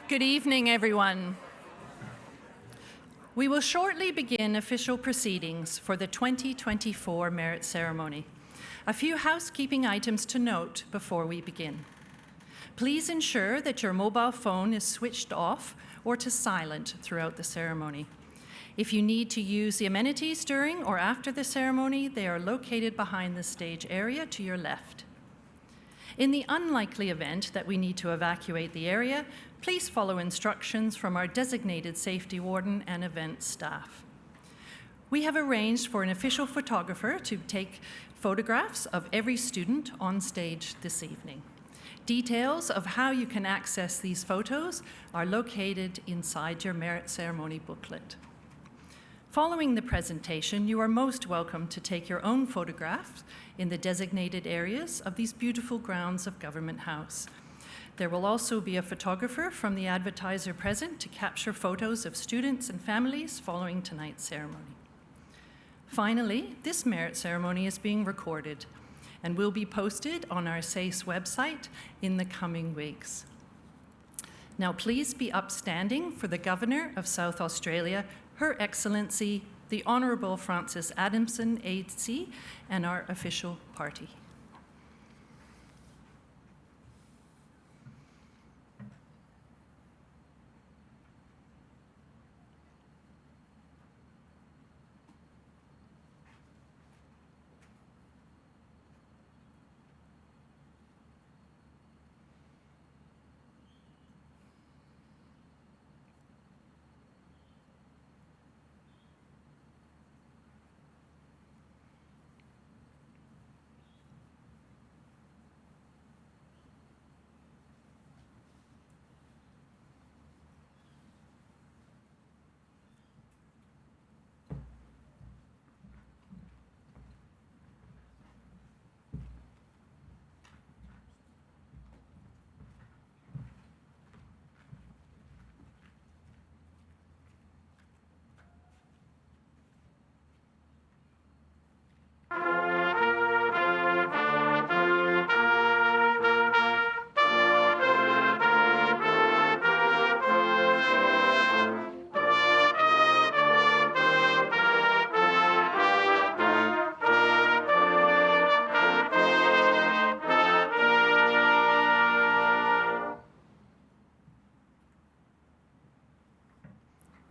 Good evening, everyone. We will shortly begin official proceedings for the 2024 Merit Ceremony. A few housekeeping items to note before we begin. Please ensure that your mobile phone is switched off or to silent throughout the ceremony. If you need to use the amenities during or after the ceremony, they are located behind the stage area to your left. In the unlikely event that we need to evacuate the area, please follow instructions from our designated safety warden and event staff. We have arranged for an official photographer to take photographs of every student on stage this evening. Details of how you can access these photos are located inside your Merit Ceremony booklet. Following the presentation, you are most welcome to take your own photographs in the designated areas of these beautiful grounds of Government House. There will also be a photographer from the advertiser present to capture photos of students and families following tonight's ceremony. Finally, this Merit Ceremony is being recorded and will be posted on our SACE website in the coming weeks. Now please be upstanding for the Governor of South Australia, Her Excellency, the Honourable Francis Adamson, AC, and our official party.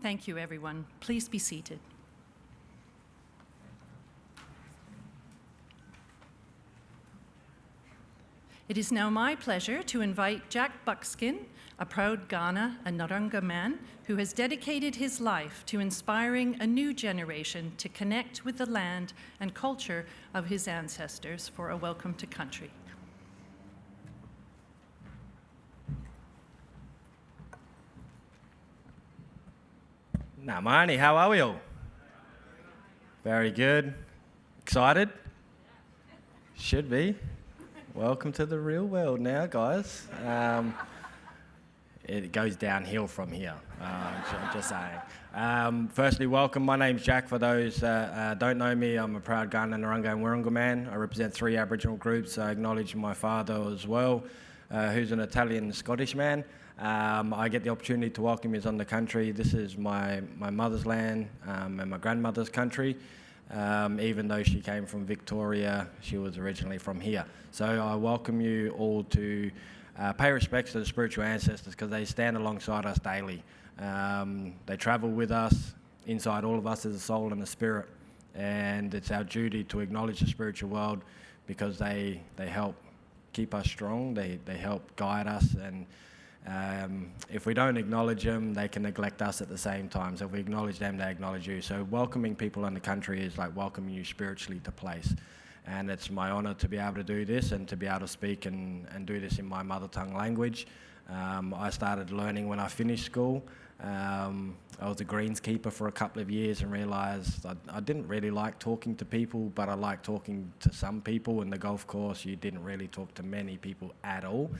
Thank you, everyone. Please be seated. It is now my pleasure to invite Jack Buckin, a proud Kaurna and Narungga man who has dedicated his life to inspiring a new generation to connect with the land and culture of his ancestors, for a welcome to country. Now, Marnie, how are we all? Very good. Excited? Should be. Welcome to the real world now, guys. It goes downhill from here, just saying. Firstly, welcome. My name's Jack. For those that don't know me, I'm a proud Kaurna, Narungga and Wirrungga man. I represent 3 Aboriginal groups. I acknowledge my father as well, who's an Italian Scottish man. I get the opportunity to welcome you on the country. This is my mother's land and my grandmother's country. Even though she came from Victoria, she was originally from here. So I welcome you all to pay respects to the spiritual ancestors, because they stand alongside us daily. They travel with us. Inside all of us is a soul and a spirit, and it's our duty to acknowledge the spiritual world, because they help keep us strong. They help guide us, and if we don't acknowledge them, they can neglect us at the same time. So if we acknowledge them, they acknowledge you. So welcoming people in the country is like welcoming you spiritually to place. And it's my honour to be able to do this and to be able to speak and do this in my mother tongue language. I started learning when I finished school. I was a greenskeeper for a couple of years and realised I didn't really like talking to people, but I liked talking to some people. In the golf course, you didn't really talk to many people at all.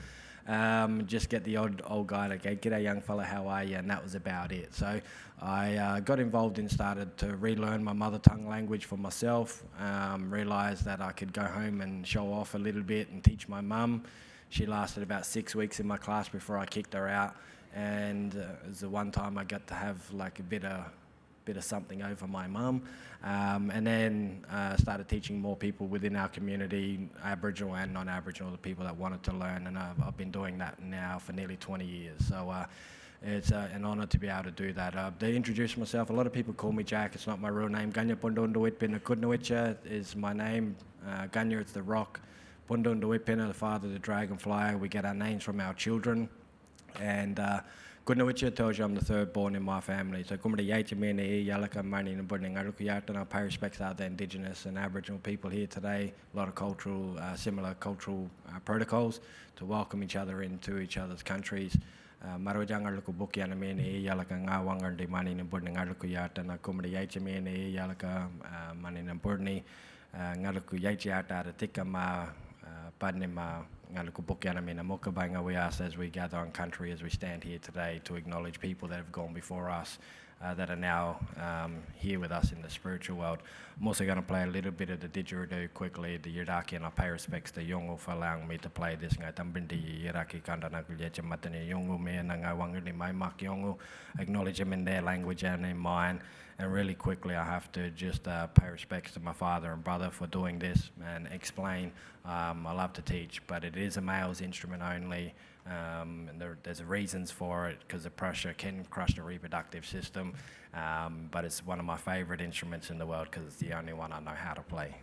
Just get the old guy to go, "G'day young fella, how are you?" And that was about it. So I got involved and started to relearn my mother tongue language for myself, realised that I could go home and show off a little bit and teach my mum. She lasted about 6 weeks in my class before I kicked her out. and it was the one time I got to have like a bit of something over my mum, and then started teaching more people within our community, Aboriginal and non-Aboriginal, the people that wanted to learn, and I've been doing that now for nearly 20 years. So it's an honour to be able to do that. To introduce myself, a lot of people call me Jack. It's not my real name. Ganya Pundundawitpina Kudnawitcha is my name. Ganya, it's the rock. Pundundawitpina, the father of the dragonfly. We get our names from our children. And Kudnawitcha tells you I'm the third born in my family. So kumada yaichimene yalaka mani and burning arukuyatan. I pay respects to the Indigenous and Aboriginal people here today. A lot of similar cultural protocols to welcome each other into each other's countries. Marwajangar luku buki anamene yalaka ngawangar di mani and burning arukuyatan. Kumada yaichimene yalaka mani and burning ngaluku yaichiata tikama padnima. We ask as we gather on country, as we stand here today, to acknowledge people that have gone before us, that are now here with us in the spiritual world. I'm also going to play a little bit of the didgeridoo quickly, the Yiraki, and I pay respects to Yungu for allowing me to play this. Acknowledge them in their language and in mine. And really quickly, I have to just pay respects to my father and brother for doing this and explain. I love to teach, but it is a male's instrument only. And there's reasons for it, because the pressure can crush the reproductive system. But it's one of my favourite instruments in the world because it's the only one I know how to play.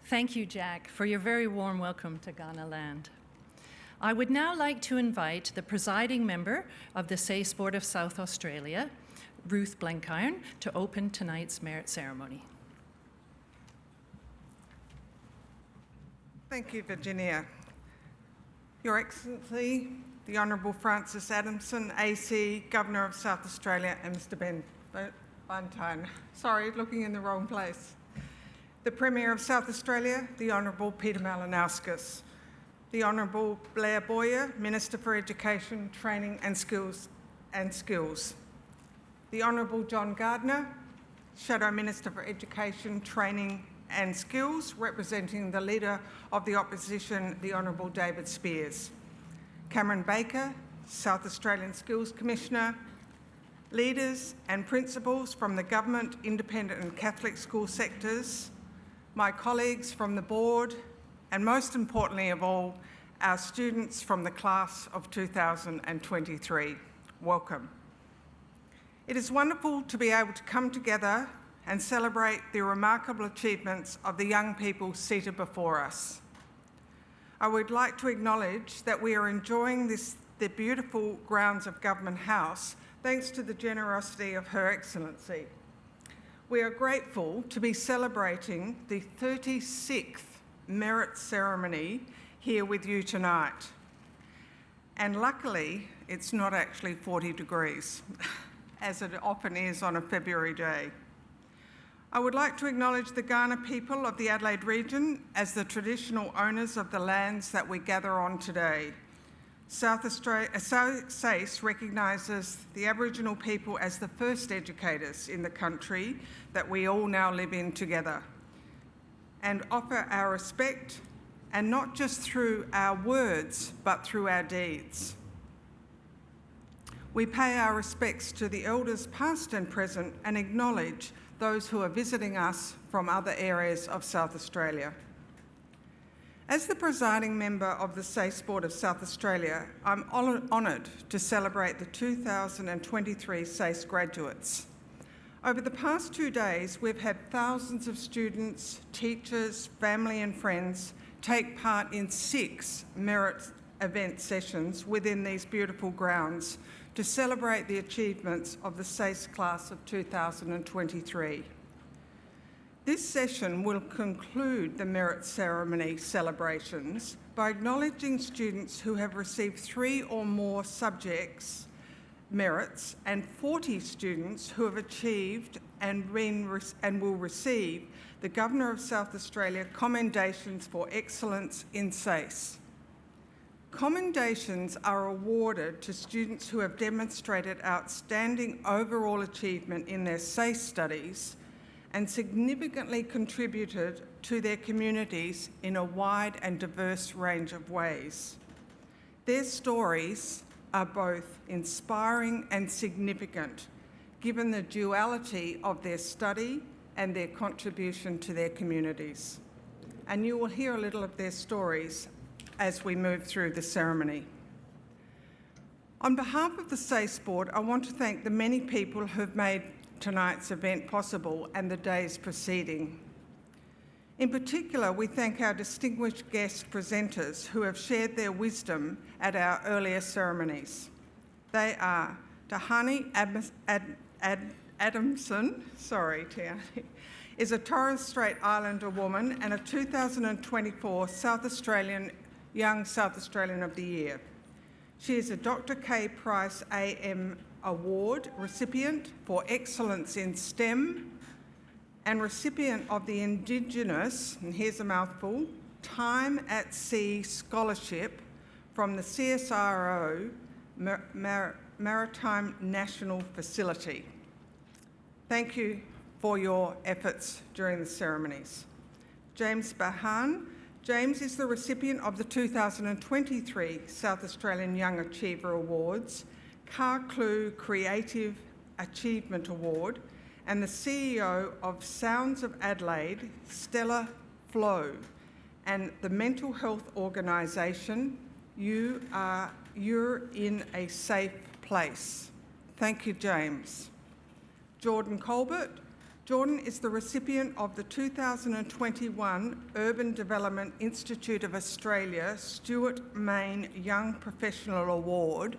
Thank you, Jack, for your very warm welcome to Ghana land. I would now like to invite the presiding member of the SACE Board of South Australia, Ruth Blenkiron, to open tonight's merit ceremony. Thank you, Virginia. Your Excellency, the Honourable Francis Adamson, AC, Governor of South Australia, and Mr. Ben Bunton. Sorry, looking in the wrong place. The Premier of South Australia, the Honourable Peter Malinauskas, the Honourable Blair Boyer, Minister for Education, Training and Skills, the Honourable John Gardner, Shadow Minister for Education, Training and Skills, representing the Leader of the Opposition, the Honourable David Spears, Cameron Baker, South Australian Skills Commissioner, leaders and principals from the government, independent and Catholic school sectors, my colleagues from the board, and most importantly of all, our students from the class of 2023. Welcome. It is wonderful to be able to come together and celebrate the remarkable achievements of the young people seated before us. I would like to acknowledge that we are enjoying the beautiful grounds of Government House thanks to the generosity of Her Excellency. We are grateful to be celebrating the 36th merit ceremony here with you tonight. And luckily, it's not actually 40 degrees, as it often is on a February day. I would like to acknowledge the Kaurna people of the Adelaide region as the traditional owners of the lands that we gather on today. SACE recognises the Aboriginal people as the first educators in the country that we all now live in together, and offer our respect and not just through our words, but through our deeds. We pay our respects to the elders past and present and acknowledge those who are visiting us from other areas of South Australia. As the presiding member of the SACE Board of South Australia, I'm honoured to celebrate the 2023 SACE graduates. Over the past 2 days, we've had thousands of students, teachers, family and friends take part in 6 merit event sessions within these beautiful grounds to celebrate the achievements of the SACE class of 2023. This session will conclude the merit ceremony celebrations by acknowledging students who have received 3 or more subjects merits and 40 students who have achieved and will receive the Governor of South Australia Commendations for Excellence in SACE. Commendations are awarded to students who have demonstrated outstanding overall achievement in their SACE studies and significantly contributed to their communities in a wide and diverse range of ways. Their stories are both inspiring and significant, given the duality of their study and their contribution to their communities. And you will hear a little of their stories as we move through the ceremony. On behalf of the SACE Board, I want to thank the many people who have made tonight's event possible and the days preceding. In particular, we thank our distinguished guest presenters who have shared their wisdom at our earlier ceremonies. They are Tahani Adamson, is a Torres Strait Islander woman and a 2024 Young South Australian of the Year. She is a Dr. K. Price AM Award recipient for excellence in STEM and recipient of the Indigenous, and here's a mouthful, Time at Sea Scholarship from the CSIRO Maritime National Facility. Thank you for your efforts during the ceremonies. James Bahan. James is the recipient of the 2023 South Australian Young Achiever Awards, Carclu Creative Achievement Award, and the CEO of Sounds of Adelaide, Stella Flow, and the mental health organisation, You're in a Safe Place. Thank you, James. Jordan Colbert. Jordan is the recipient of the 2021 Urban Development Institute of Australia Stuart Main Young Professional Award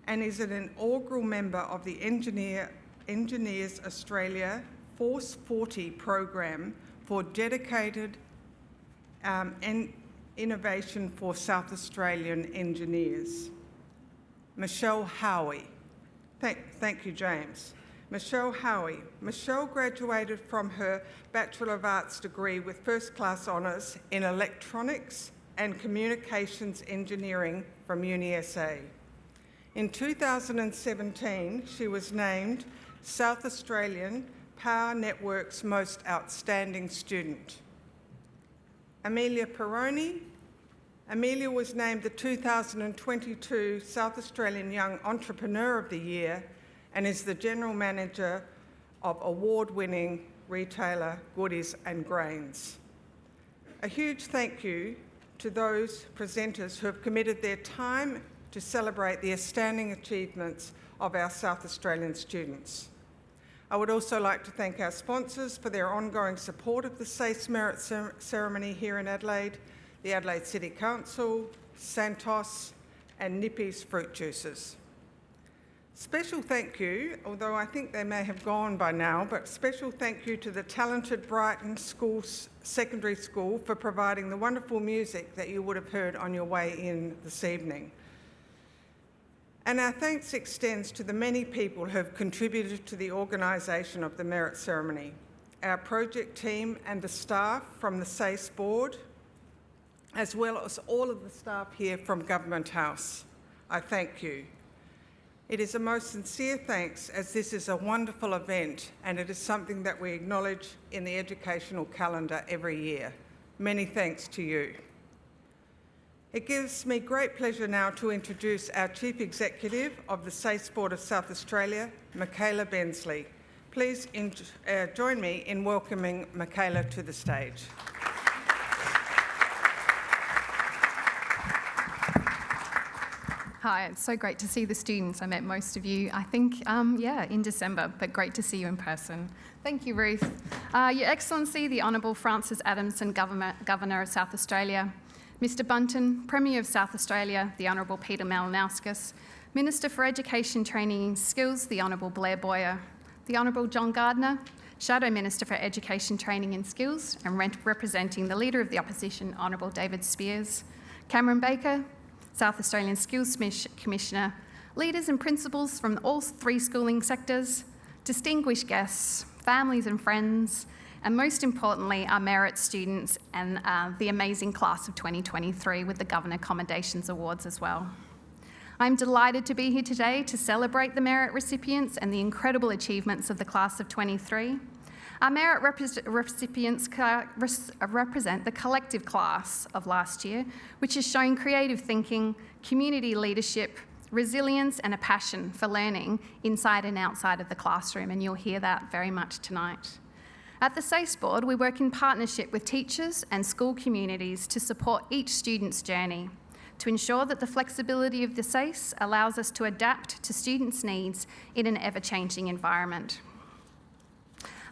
and is an inaugural member of the Engineers Australia Force 40 program for dedicated innovation for South Australian engineers. Michelle Howie. Thank you, James. Michelle Howie. Michelle graduated from her Bachelor of Arts degree with first-class honours in Electronics and Communications Engineering from UniSA. In 2017, she was named South Australian Power Network's Most Outstanding Student. Amelia Peroni. Amelia was named the 2022 South Australian Young Entrepreneur of the Year and is the General Manager of award-winning retailer Goodies and Grains. A huge thank you to those presenters who have committed their time to celebrate the outstanding achievements of our South Australian students. I would also like to thank our sponsors for their ongoing support of the SACE Merit Ceremony here in Adelaide, the Adelaide City Council, Santos, and Nippy's Fruit Juices. Special thank you, although I think they may have gone by now, but special thank you to the talented Brighton Secondary School for providing the wonderful music that you would have heard on your way in this evening. And our thanks extends to the many people who have contributed to the organisation of the Merit Ceremony, our project team and the staff from the SACE Board, as well as all of the staff here from Government House. I thank you. It is a most sincere thanks, as this is a wonderful event and it is something that we acknowledge in the educational calendar every year. Many thanks to you. It gives me great pleasure now to introduce our Chief Executive of the SACE Board of South Australia, Michaela Bensley. Please join me in welcoming Michaela to the stage. Hi, it's so great to see the students. I met most of you, I think, in December, but great to see you in person. Thank you, Ruth. Your Excellency, the Honourable Francis Adamson, Governor of South Australia, Mr Bunton, Premier of South Australia, the Honourable Peter Malinauskas, Minister for Education, Training and Skills, the Honourable Blair Boyer, the Honourable John Gardner, Shadow Minister for Education, Training and Skills, and representing the Leader of the Opposition, Honourable David Spears, Cameron Baker, South Australian Skills Commissioner, leaders and principals from all three schooling sectors, distinguished guests, families and friends, and most importantly, our merit students and the amazing class of 2023 with the Governor Commendations Awards as well. I'm delighted to be here today to celebrate the merit recipients and the incredible achievements of the class of 23. Our merit recipients represent the collective class of last year, which has shown creative thinking, community leadership, resilience and a passion for learning inside and outside of the classroom, and you'll hear that very much tonight. At the SACE Board, we work in partnership with teachers and school communities to support each student's journey, to ensure that the flexibility of the SACE allows us to adapt to students' needs in an ever-changing environment.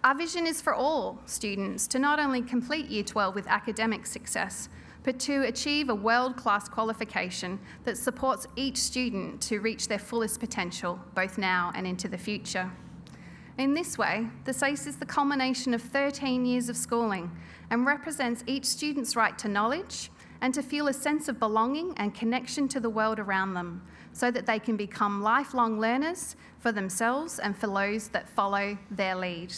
Our vision is for all students to not only complete Year 12 with academic success, but to achieve a world-class qualification that supports each student to reach their fullest potential, both now and into the future. In this way, the SACE is the culmination of 13 years of schooling and represents each student's right to knowledge and to feel a sense of belonging and connection to the world around them, so that they can become lifelong learners for themselves and for those that follow their lead.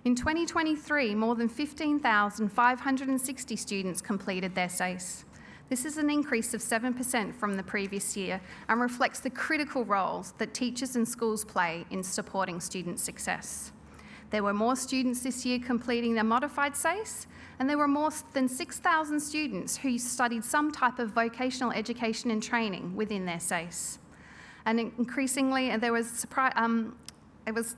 In 2023, more than 15,560 students completed their SACE. This is an increase of 7% from the previous year and reflects the critical roles that teachers and schools play in supporting student success. There were more students this year completing their modified SACE, and there were more than 6,000 students who studied some type of vocational education and training within their SACE. And increasingly, there was it was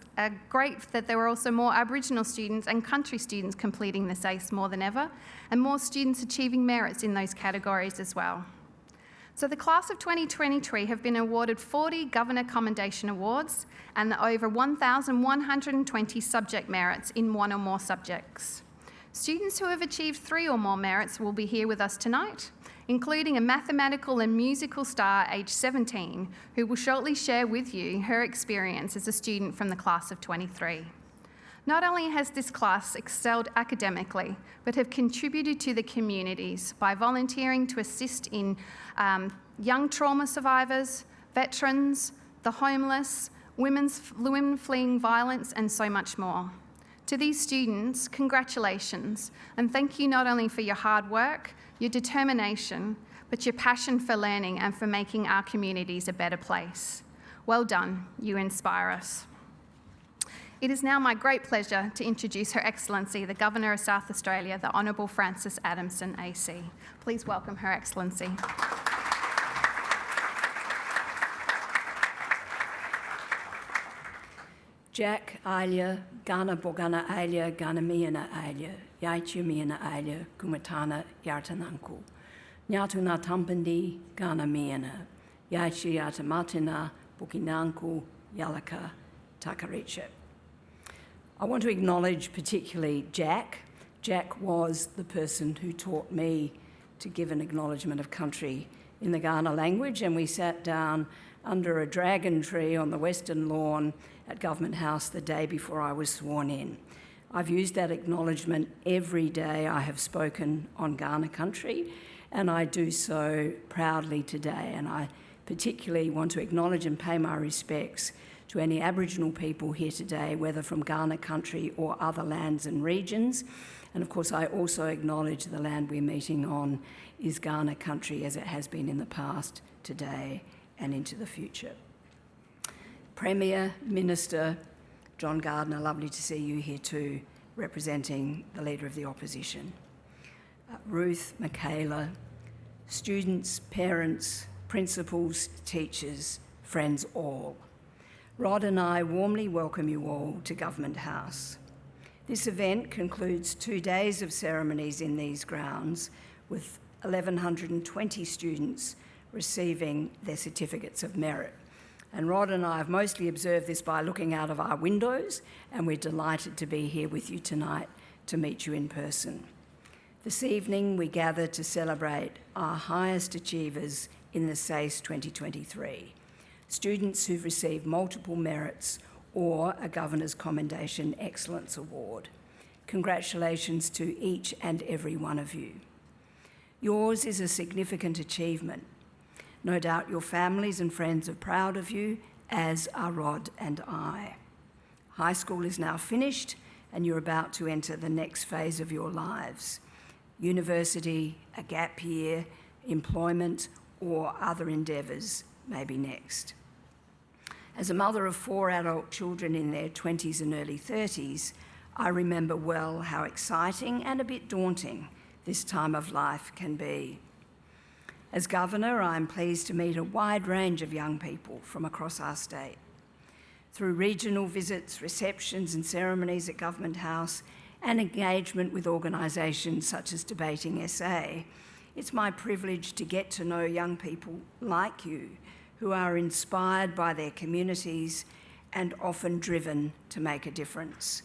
great that there were also more Aboriginal students and country students completing the SACE more than ever, and more students achieving merits in those categories as well. So the class of 2023 have been awarded 40 Governor Commendation Awards and over 1,120 subject merits in one or more subjects. Students who have achieved 3 or more merits will be here with us tonight, including a mathematical and musical star aged 17, who will shortly share with you her experience as a student from the class of 23. Not only has this class excelled academically, but have contributed to the communities by volunteering to assist in young trauma survivors, veterans, the homeless, women fleeing violence, and so much more. To these students, congratulations, and thank you not only for your hard work, your determination, but your passion for learning and for making our communities a better place. Well done, you inspire us. It is now my great pleasure to introduce Her Excellency, the Governor of South Australia, the Honourable Francis Adamson AC. Please welcome Her Excellency. Jack Aaliyah, Ghana Bogana Aaliyah, Ghana Miana Aaliyah, Yaichu Miana Aaliyah, Kumatana Yartananku, Nyatuna Tampandi, Ghana Miana, Yaichu Yatamatina, Bukinanku, Yalaka, Takaricha. I want to acknowledge particularly Jack. Jack was the person who taught me to give an acknowledgement of country in the Ghana language, and we sat down under a dragon tree on the Western Lawn at Government House the day before I was sworn in. I've used that acknowledgement every day I have spoken on Ghana country, and I do so proudly today. And I particularly want to acknowledge and pay my respects to any Aboriginal people here today, whether from Ghana country or other lands and regions. And of course, I also acknowledge the land we're meeting on is Ghana country, as it has been in the past, today, and into the future. Premier, Minister, John Gardner, lovely to see you here too, representing the Leader of the Opposition. Ruth, Michaela, students, parents, principals, teachers, friends all. Rod and I warmly welcome you all to Government House. This event concludes 2 days of ceremonies in these grounds with 1,120 students receiving their certificates of merit. And Rod and I have mostly observed this by looking out of our windows, and we're delighted to be here with you tonight to meet you in person. This evening, we gather to celebrate our highest achievers in the SACE 2023, students who've received multiple merits or a Governor's Commendation Excellence Award. Congratulations to each and every one of you. Yours is a significant achievement. No doubt your families and friends are proud of you, as are Rod and I. High school is now finished, and you're about to enter the next phase of your lives. University, a gap year, employment, or other endeavours may be next. As a mother of 4 adult children in their 20s and early 30s, I remember well how exciting and a bit daunting this time of life can be. As Governor, I'm pleased to meet a wide range of young people from across our state. Through regional visits, receptions and ceremonies at Government House, and engagement with organisations such as Debating SA, it's my privilege to get to know young people like you who are inspired by their communities and often driven to make a difference.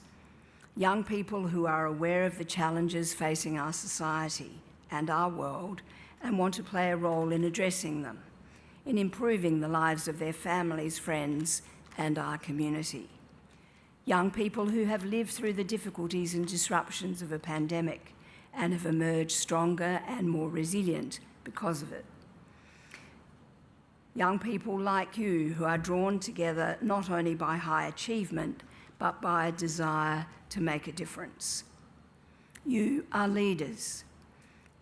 Young people who are aware of the challenges facing our society and our world and want to play a role in addressing them, in improving the lives of their families, friends, and our community. Young people who have lived through the difficulties and disruptions of a pandemic and have emerged stronger and more resilient because of it. Young people like you who are drawn together not only by high achievement, but by a desire to make a difference. You are leaders.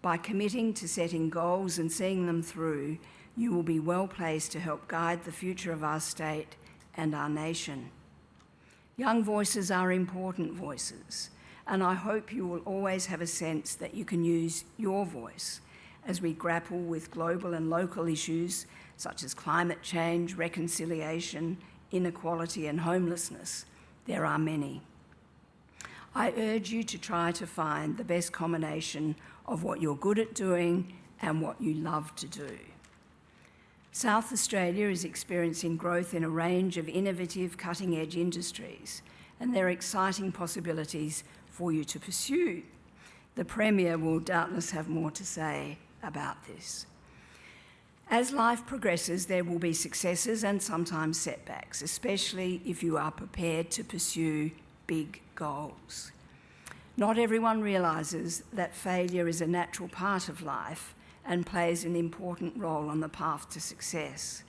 By committing to setting goals and seeing them through, you will be well placed to help guide the future of our state and our nation. Young voices are important voices, and I hope you will always have a sense that you can use your voice as we grapple with global and local issues such as climate change, reconciliation, inequality, and homelessness. There are many. I urge you to try to find the best combination of what you're good at doing and what you love to do. South Australia is experiencing growth in a range of innovative, cutting-edge industries, and there are exciting possibilities for you to pursue. The Premier will doubtless have more to say about this. As life progresses, there will be successes and sometimes setbacks, especially if you are prepared to pursue big goals. Not everyone realises that failure is a natural part of life and plays an important role on the path to success.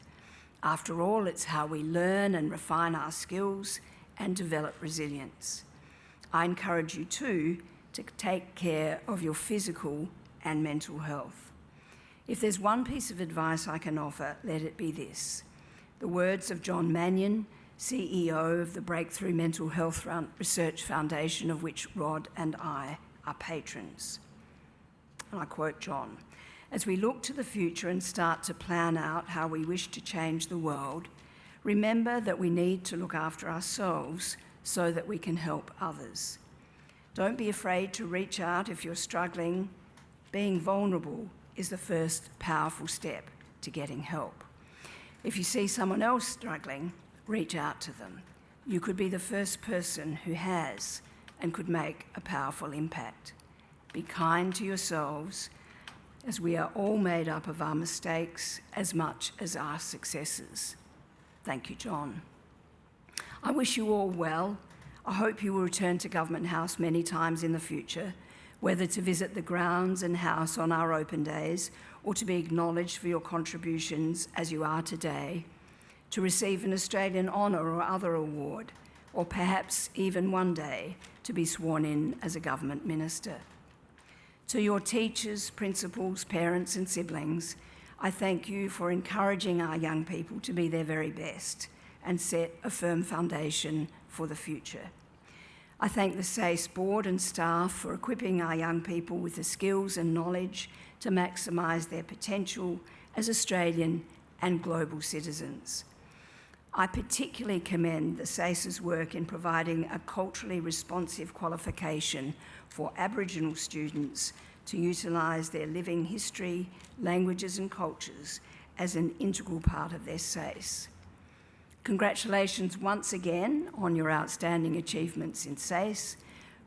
After all, it's how we learn and refine our skills and develop resilience. I encourage you too to take care of your physical and mental health. If there's one piece of advice I can offer, let it be this. The words of John Mannion, CEO of the Breakthrough Mental Health Research Foundation, of which Rod and I are patrons. And I quote John, "As we look to the future and start to plan out how we wish to change the world, remember that we need to look after ourselves so that we can help others. Don't be afraid to reach out if you're struggling. Being vulnerable is the first powerful step to getting help. If you see someone else struggling, reach out to them. You could be the first person who has and could make a powerful impact. Be kind to yourselves, as we are all made up of our mistakes as much as our successes." Thank you, John. I wish you all well. I hope you will return to Government House many times in the future, whether to visit the grounds and house on our open days or to be acknowledged for your contributions as you are today, to receive an Australian honour or other award, or perhaps even one day to be sworn in as a government minister. To your teachers, principals, parents and siblings, I thank you for encouraging our young people to be their very best and set a firm foundation for the future. I thank the SACE board and staff for equipping our young people with the skills and knowledge to maximise their potential as Australian and global citizens. I particularly commend the SACE's work in providing a culturally responsive qualification for Aboriginal students to utilise their living history, languages and cultures as an integral part of their SACE. Congratulations once again on your outstanding achievements in SACE.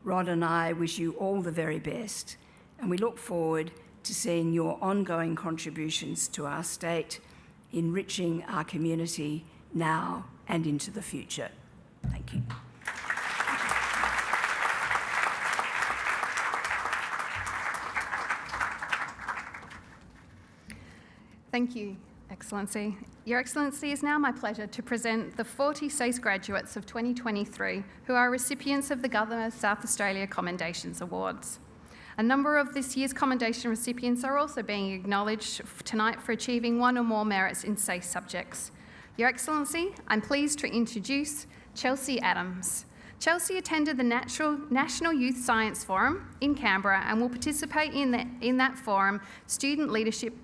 Rod and I wish you all the very best, and we look forward to seeing your ongoing contributions to our state, enriching our community now and into the future. Thank you. Thank you, Excellency. Your Excellency, it's now my pleasure to present the 40 SACE graduates of 2023 who are recipients of the Governor's South Australia Commendations Awards. A number of this year's commendation recipients are also being acknowledged tonight for achieving one or more merits in SACE subjects. Your Excellency, I'm pleased to introduce Chelsea Adams. Chelsea attended the National Youth Science Forum in Canberra and will participate in that forum student leadership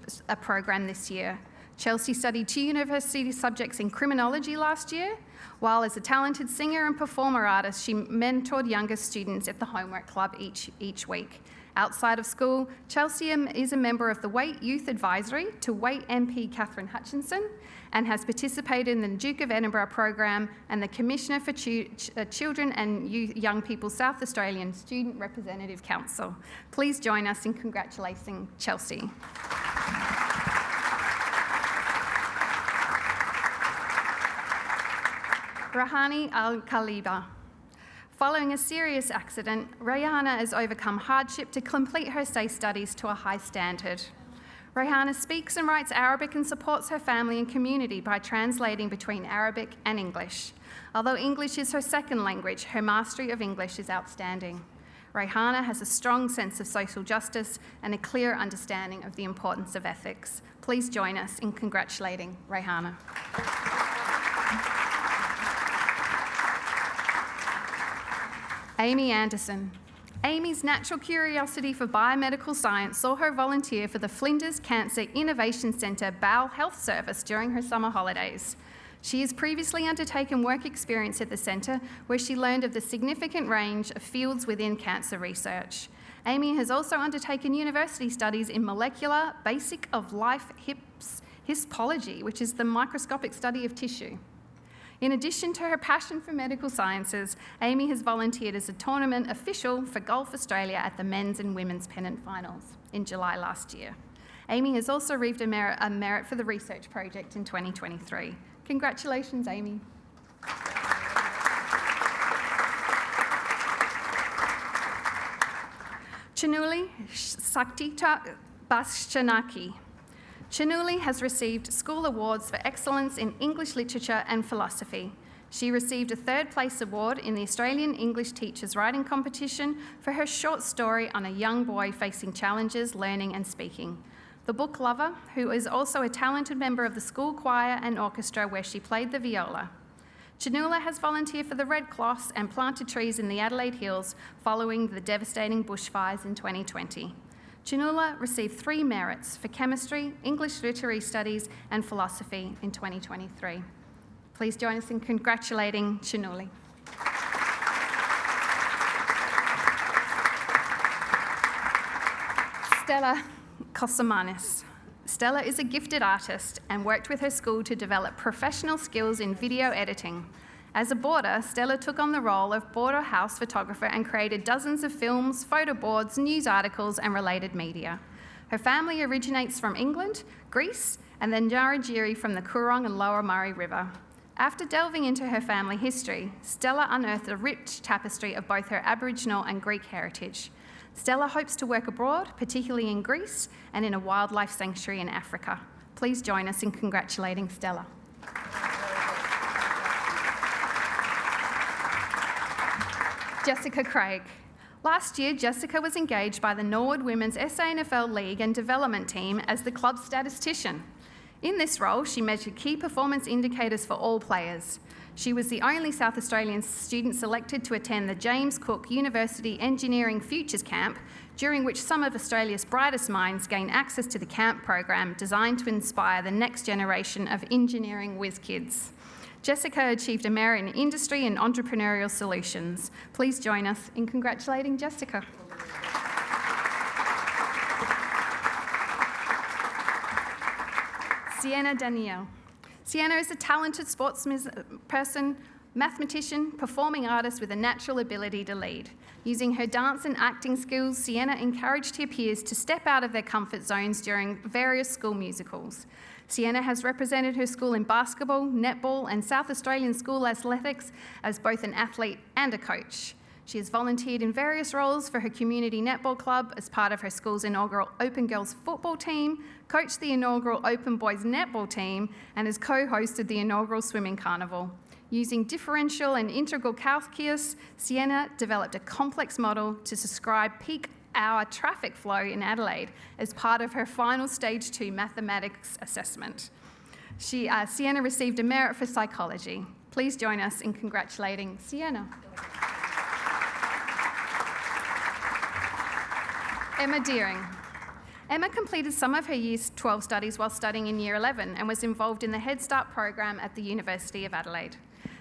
program this year. Chelsea studied 2 university subjects in criminology last year, while as a talented singer and performer artist, she mentored younger students at the Homework Club each week. Outside of school, Chelsea is a member of the Wait Youth Advisory to Wait MP Catherine Hutchinson and has participated in the Duke of Edinburgh program and the Commissioner for Children and Young People South Australian Student Representative Council. Please join us in congratulating Chelsea. Rahana Al Caliba. Following a serious accident, Rahana has overcome hardship to complete her SACE studies to a high standard. Rahana speaks and writes Arabic and supports her family and community by translating between Arabic and English. Although English is her second language, her mastery of English is outstanding. Rahana has a strong sense of social justice and a clear understanding of the importance of ethics. Please join us in congratulating Rahana. Amy Anderson. Amy's natural curiosity for biomedical science saw her volunteer for the Flinders Cancer Innovation Centre Bowel Health Service during her summer holidays. She has previously undertaken work experience at the centre where she learned of the significant range of fields within cancer research. Amy has also undertaken university studies in molecular basic of life histology, which is the microscopic study of tissue. In addition to her passion for medical sciences, Amy has volunteered as a tournament official for Golf Australia at the men's and women's pennant finals in July last year. Amy has also received a merit for the research project in 2023. Congratulations, Amy. Chuli Sak Baschanaki. Chuli has received school awards for excellence in English literature and philosophy. She received a 3rd place award in the Australian English Teachers Writing Competition for her short story on a young boy facing challenges learning and speaking. The book lover, who is also a talented member of the school choir and orchestra where she played the viola. Chuli has volunteered for the Red Cross and planted trees in the Adelaide Hills following the devastating bushfires in 2020. Chuli received 3 merits for chemistry, English literary studies and philosophy in 2023. Please join us in congratulating Chuli. Stella Kimanis. Stella is a gifted artist and worked with her school to develop professional skills in video editing. As a boarder, Stella took on the role of border house photographer and created dozens of films, photo boards, news articles, and related media. Her family originates from England, Greece, and then Narrabri from the Coorong and Lower Murray River. After delving into her family history, Stella unearthed a rich tapestry of both her Aboriginal and Greek heritage. Stella hopes to work abroad, particularly in Greece and in a wildlife sanctuary in Africa. Please join us in congratulating Stella. Jessica Craig. Last year, Jessica was engaged by the Norwood Women's SANFL League and Development Team as the club's statistician. In this role, she measured key performance indicators for all players. She was the only South Australian student selected to attend the James Cook University Engineering Futures Camp, during which some of Australia's brightest minds gain access to the camp program designed to inspire the next generation of engineering whiz kids. Jessica achieved a merit in industry and entrepreneurial solutions. Please join us in congratulating Jessica. Sienna Daniels. Sienna is a talented sportsperson, mathematician, performing artist with a natural ability to lead. Using her dance and acting skills, Sienna encouraged her peers to step out of their comfort zones during various school musicals. Sienna has represented her school in basketball, netball, and South Australian school athletics as both an athlete and a coach. She has volunteered in various roles for her community netball club as part of her school's inaugural Open Girls football team, coached the inaugural Open Boys netball team, and has co-hosted the inaugural swimming carnival. Using differential and integral calculus, Sienna developed a complex model to describe peak hour traffic flow in Adelaide as part of her final Stage 2 mathematics assessment. Sienna received a merit for psychology. Please join us in congratulating Sienna. Emma Deering. Emma completed some of her Year 12 studies while studying in Year 11 and was involved in the Head Start program at the University of Adelaide.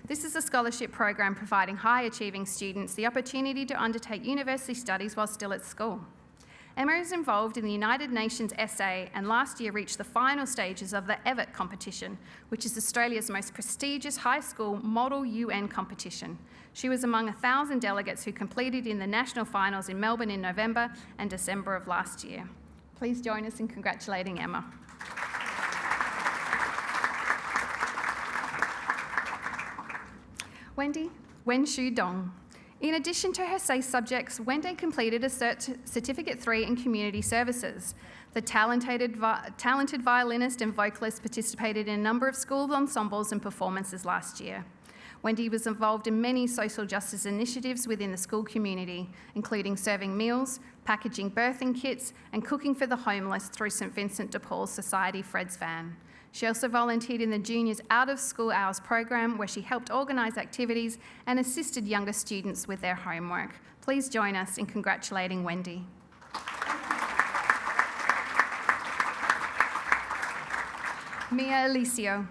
This is a scholarship program providing high-achieving students the opportunity to undertake university studies while still at school. Emma is involved in the United Nations essay and last year reached the final stages of the EVIT competition, which is Australia's most prestigious high school model UN competition. She was among 1,000 delegates who competed in the national finals in Melbourne in November and December of last year. Please join us in congratulating Emma. Wendy Wenshu Dong. In addition to her SACE subjects, Wendy completed a Certificate 3 in Community Services. The talented violinist and vocalist participated in a number of school ensembles and performances last year. Wendy was involved in many social justice initiatives within the school community, including serving meals, packaging birthing kits, and cooking for the homeless through St Vincent de Paul Society Fred's Van. She also volunteered in the Juniors Out of School Hours program, where she helped organise activities and assisted younger students with their homework. Please join us in congratulating Wendy. Mia Aliso.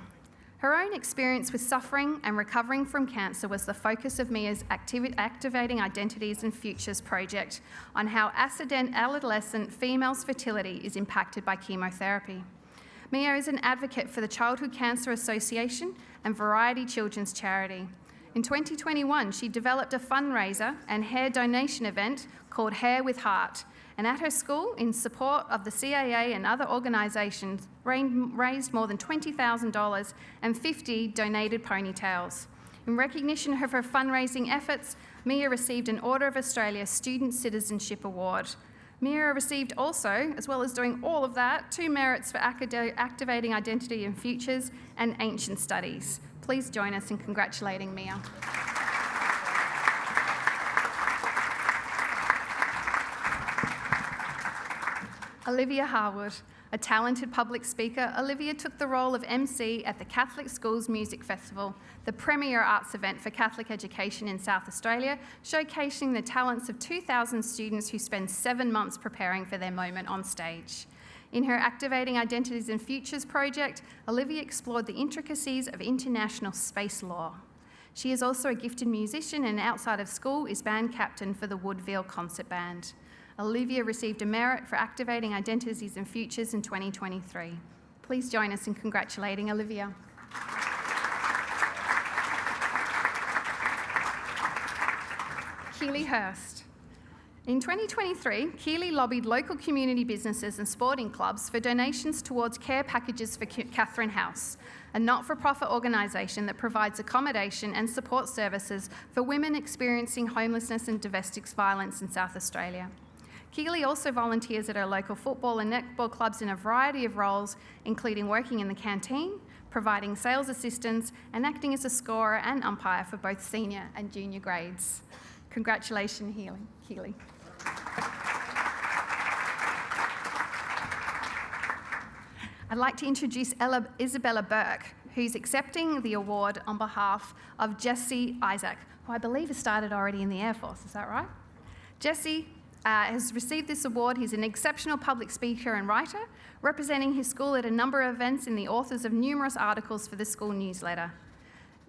Her own experience with suffering and recovering from cancer was the focus of Mia's Activating Identities and Futures project on how adolescent females' fertility is impacted by chemotherapy. Mia is an advocate for the Childhood Cancer Association and Variety Children's Charity. In 2021, she developed a fundraiser and hair donation event called Hair with Heart, and at her school, in support of the CAA and other organisations, raised more than $20,000 and 50 donated ponytails. In recognition of her fundraising efforts, Mia received an Order of Australia Student Citizenship Award. Mia received also, as well as doing all of that, 2 merits for Activating Identity and Futures and Ancient Studies. Please join us in congratulating Mia. Olivia Harwood. A talented public speaker, Olivia took the role of MC at the Catholic Schools Music Festival, the premier arts event for Catholic education in South Australia, showcasing the talents of 2,000 students who spend 7 months preparing for their moment on stage. In her Activating Identities and Futures project, Olivia explored the intricacies of international space law. She is also a gifted musician and outside of school is band captain for the Woodville Concert Band. Olivia received a merit for Activating Identities and Futures in 2023. Please join us in congratulating Olivia. Keely Hurst. In 2023, Keely lobbied local community businesses and sporting clubs for donations towards care packages for Catherine House, a not-for-profit organisation that provides accommodation and support services for women experiencing homelessness and domestic violence in South Australia. Keely also volunteers at her local football and netball clubs in a variety of roles, including working in the canteen, providing sales assistance, and acting as a scorer and umpire for both senior and junior grades. Congratulations, Keely. I'd like to introduce Isabella Burke, who's accepting the award on behalf of Jesse Isaac, who I believe has started already in the Air Force. Is that right? Jesse has received this award. He's an exceptional public speaker and writer, representing his school at a number of events and the authors of numerous articles for the school newsletter.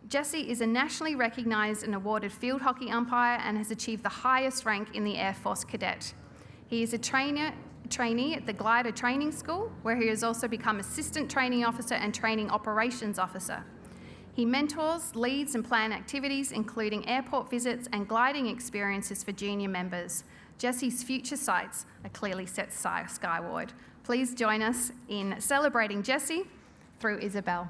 Jesse is a nationally recognised and awarded field hockey umpire and has achieved the highest rank in the Air Force Cadet. He is a trainee at the Glider Training School, where he has also become Assistant Training Officer and Training Operations Officer. He mentors, leads and plans activities including airport visits and gliding experiences for junior members. Jesse's future sights are clearly set skyward. Please join us in celebrating Jesse through Isabel.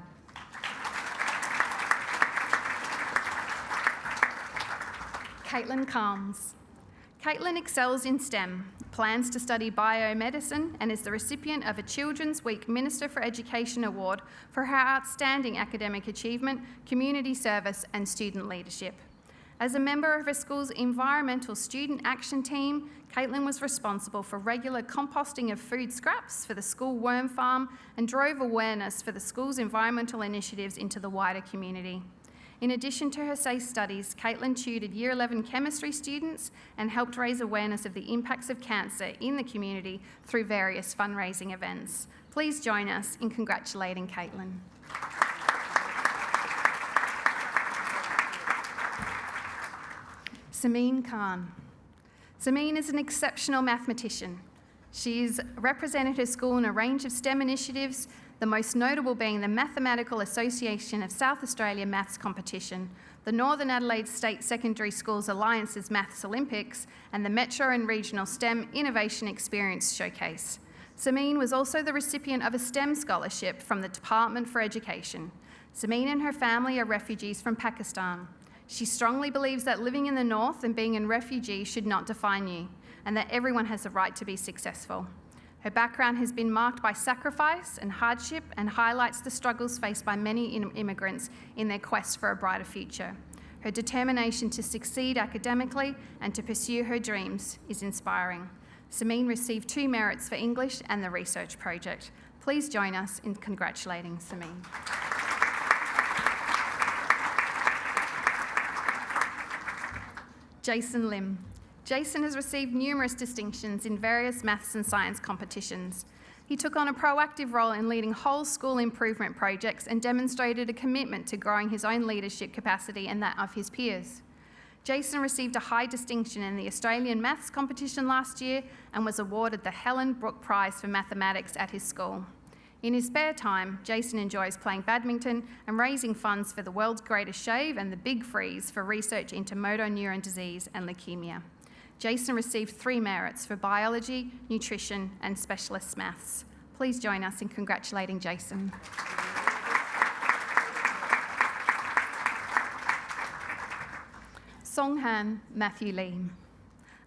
Caitlyn comes. Caitlyn excels in STEM, plans to study biomedicine, and is the recipient of a Children's Week Minister for Education Award for her outstanding academic achievement, community service, and student leadership. As a member of her school's environmental student action team, Caitlyn was responsible for regular composting of food scraps for the school worm farm and drove awareness for the school's environmental initiatives into the wider community. In addition to her SACE studies, Caitlyn tutored Year 11 chemistry students and helped raise awareness of the impacts of cancer in the community through various fundraising events. Please join us in congratulating Caitlyn. Sneha Khan. Sneha is an exceptional mathematician. She's represented her school in a range of STEM initiatives, the most notable being the Mathematical Association of South Australia Maths Competition, the Northern Adelaide State Secondary Schools Alliance's Maths Olympics, and the Metro and Regional STEM Innovation Experience Showcase. Sneha was also the recipient of a STEM scholarship from the Department for Education. Sneha and her family are refugees from Pakistan. She strongly believes that living in the North and being a refugee should not define you, and that everyone has the right to be successful. Her background has been marked by sacrifice and hardship and highlights the struggles faced by many immigrants in their quest for a brighter future. Her determination to succeed academically and to pursue her dreams is inspiring. Sneha received 2 merits for English and the research project. Please join us in congratulating Sneha. Jason Lim. Jason has received numerous distinctions in various maths and science competitions. He took on a proactive role in leading whole school improvement projects and demonstrated a commitment to growing his own leadership capacity and that of his peers. Jason received a high distinction in the Australian Maths competition last year and was awarded the Helen Brooke Prize for Mathematics at his school. In his spare time, Jason enjoys playing badminton and raising funds for the World's Greatest Shave and the Big Freeze for research into motor neuron disease and leukemia. Jason received 3 merits for biology, nutrition, and specialist maths. Please join us in congratulating Jason. Songhan Matthew Lee.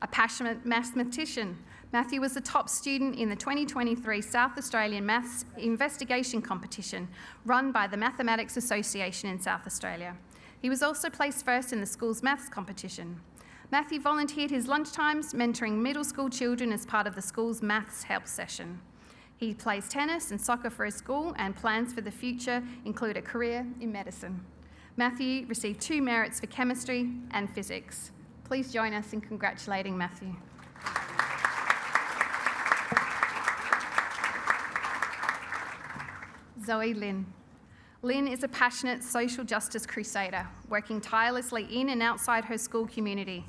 A passionate mathematician, Matthew was the top student in the 2023 South Australian Maths Investigation Competition run by the Mathematics Association in South Australia. He was also placed first in the school's maths competition. Matthew volunteered his lunchtimes mentoring middle school children as part of the school's maths help session. He plays tennis and soccer for his school, and plans for the future include a career in medicine. Matthew received 2 merits for chemistry and physics. Please join us in congratulating Matthew. Zoe Lynn. Lynn is a passionate social justice crusader, working tirelessly in and outside her school community.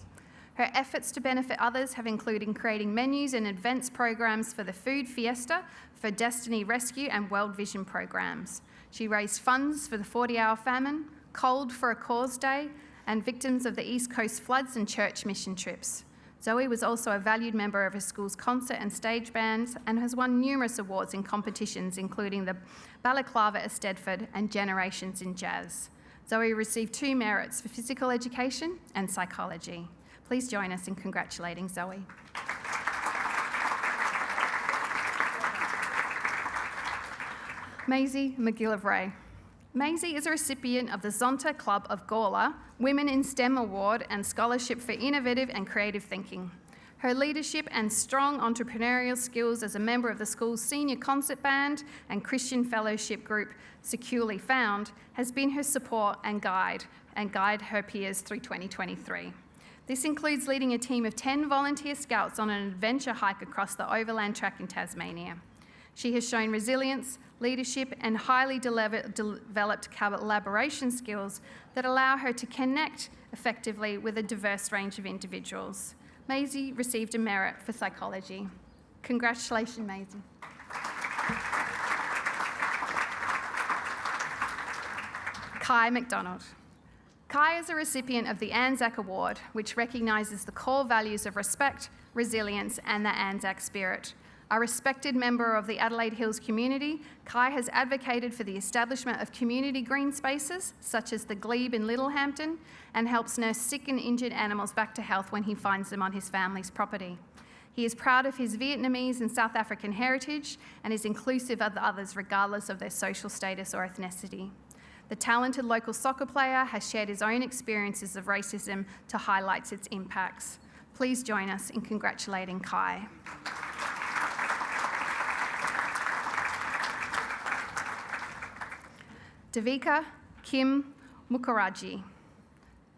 Her efforts to benefit others have included creating menus and events programs for the Food Fiesta, for Destiny Rescue and World Vision programs. She raised funds for the 40-hour famine, Cold for a Cause Day, and victims of the East Coast floods and church mission trips. Zoe was also a valued member of her school's concert and stage bands and has won numerous awards in competitions, including the Balaclava at Stedford and Generations in Jazz. Zoe received 2 merits for physical education and psychology. Please join us in congratulating Zoe. Maisy McGil of Ray. Maisy is a recipient of the Zonta Club of Gawler Women in STEM Award and Scholarship for Innovative and Creative Thinking. Her leadership and strong entrepreneurial skills as a member of the school's senior concert band and Christian fellowship group, Securely Found, has been her support and guide her peers through 2023. This includes leading a team of 10 volunteer scouts on an adventure hike across the Overland Track in Tasmania. She has shown resilience, leadership, and highly developed collaboration skills that allow her to connect effectively with a diverse range of individuals. Maisie received a merit for psychology. Congratulations, Maisie. Kai McDonald. Kai is a recipient of the Anzac Award, which recognises the core values of respect, resilience, and the Anzac spirit. A respected member of the Adelaide Hills community, Kai has advocated for the establishment of community green spaces, such as the Glebe in Littlehampton, and helps nurse sick and injured animals back to health when he finds them on his family's property. He is proud of his Vietnamese and South African heritage and is inclusive of others regardless of their social status or ethnicity. The talented local soccer player has shared his own experiences of racism to highlight its impacts. Please join us in congratulating Kai. Deika Kim Mukherjee.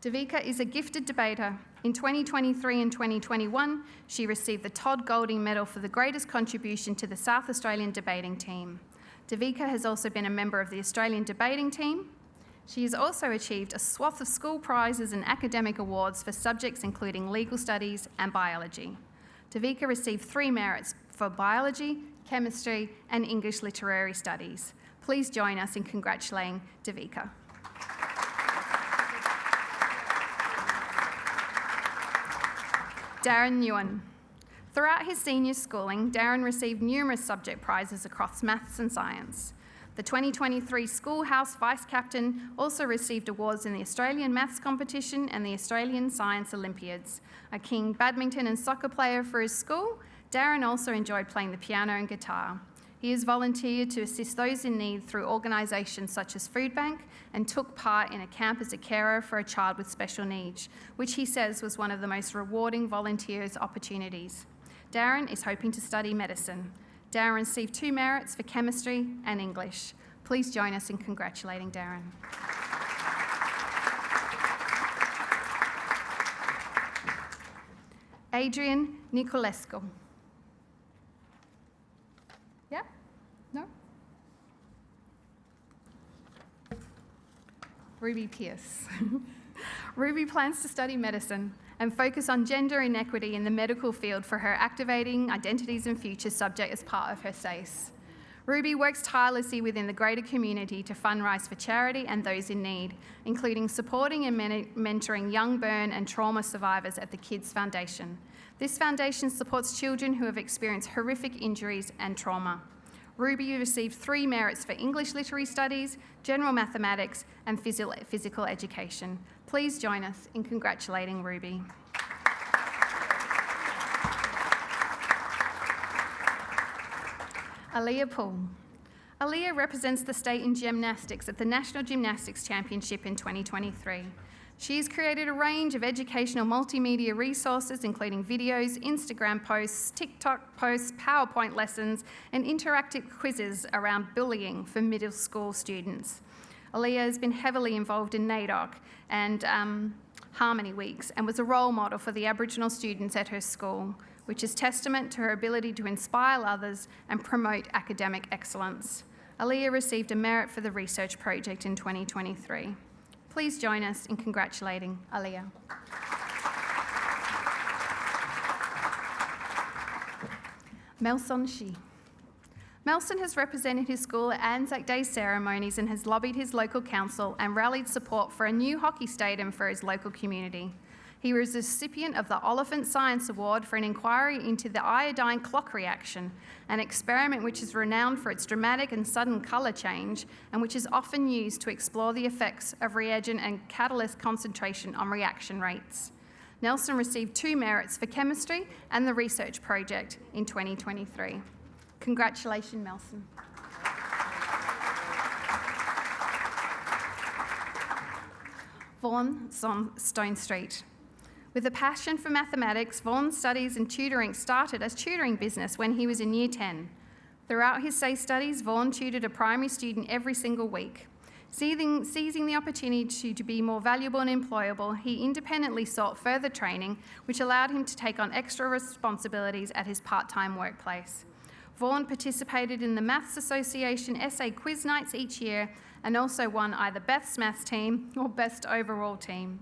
Deika is a gifted debater. In 2023 and 2021, she received the Todd Golding Medal for the greatest contribution to the South Australian debating team. Deika has also been a member of the Australian debating team. She has also achieved a swath of school prizes and academic awards for subjects including legal studies and biology. Deika received 3 merits for biology, chemistry, and English literary studies. Please join us in congratulating Deika. Darren Newan. Throughout his senior schooling, Darren received numerous subject prizes across maths and science. The 2023 Schoolhouse Vice Captain also received awards in the Australian Maths Competition and the Australian Science Olympiads. A keen badminton and soccer player for his school, Darren also enjoyed playing the piano and guitar. He has volunteered to assist those in need through organisations such as Food Bank and took part in a camp as a carer for a child with special needs, which he says was one of the most rewarding volunteers' opportunities. Darren is hoping to study medicine. Darren received 2 merits for chemistry and English. Please join us in congratulating Darren. Adrian Nicolescu. Yeah? No? Ruby Pierce. Ruby plans to study medicine and focus on gender inequity in the medical field for her Activating Identities and Futures subject as part of her SACE. Ruby works tirelessly within the greater community to fundraise for charity and those in need, including supporting and mentoring young burn and trauma survivors at the Kids Foundation. This foundation supports children who have experienced horrific injuries and trauma. Ruby received 3 merits for English literary studies, general mathematics, and physical education. Please join us in congratulating Ruby. Aaliyah Paul. Aaliyah represents the state in gymnastics at the National Gymnastics Championship in 2023. She has created a range of educational multimedia resources, including videos, Instagram posts, TikTok posts, PowerPoint lessons, and interactive quizzes around bullying for middle school students. Aaliyah has been heavily involved in NAIDOC and Harmony Weeks and was a role model for the Aboriginal students at her school, which is testament to her ability to inspire others and promote academic excellence. Aaliyah received a merit for the research project in 2023. Please join us in congratulating Aaliyah. Melson Shi. Melson has represented his school at Anzac Day ceremonies and has lobbied his local council and rallied support for a new hockey stadium for his local community. He was a recipient of the Oliphant Science Award for an inquiry into the iodine clock reaction, an experiment which is renowned for its dramatic and sudden colour change and which is often used to explore the effects of reagent and catalyst concentration on reaction rates. Nelson received 2 merits for chemistry and the research project in 2023. Congratulations, Nelson. Vaughn Stonestreet. With a passion for mathematics, Vaughn's studies and tutoring started as tutoring business when he was in Year 10. Throughout his SAY studies, Vaughn tutored a primary student every single week. Seizing the opportunity to be more valuable and employable, he independently sought further training, which allowed him to take on extra responsibilities at his part-time workplace. Vaughn participated in the Maths Association essay quiz nights each year and also won either Best Maths Team or Best Overall Team.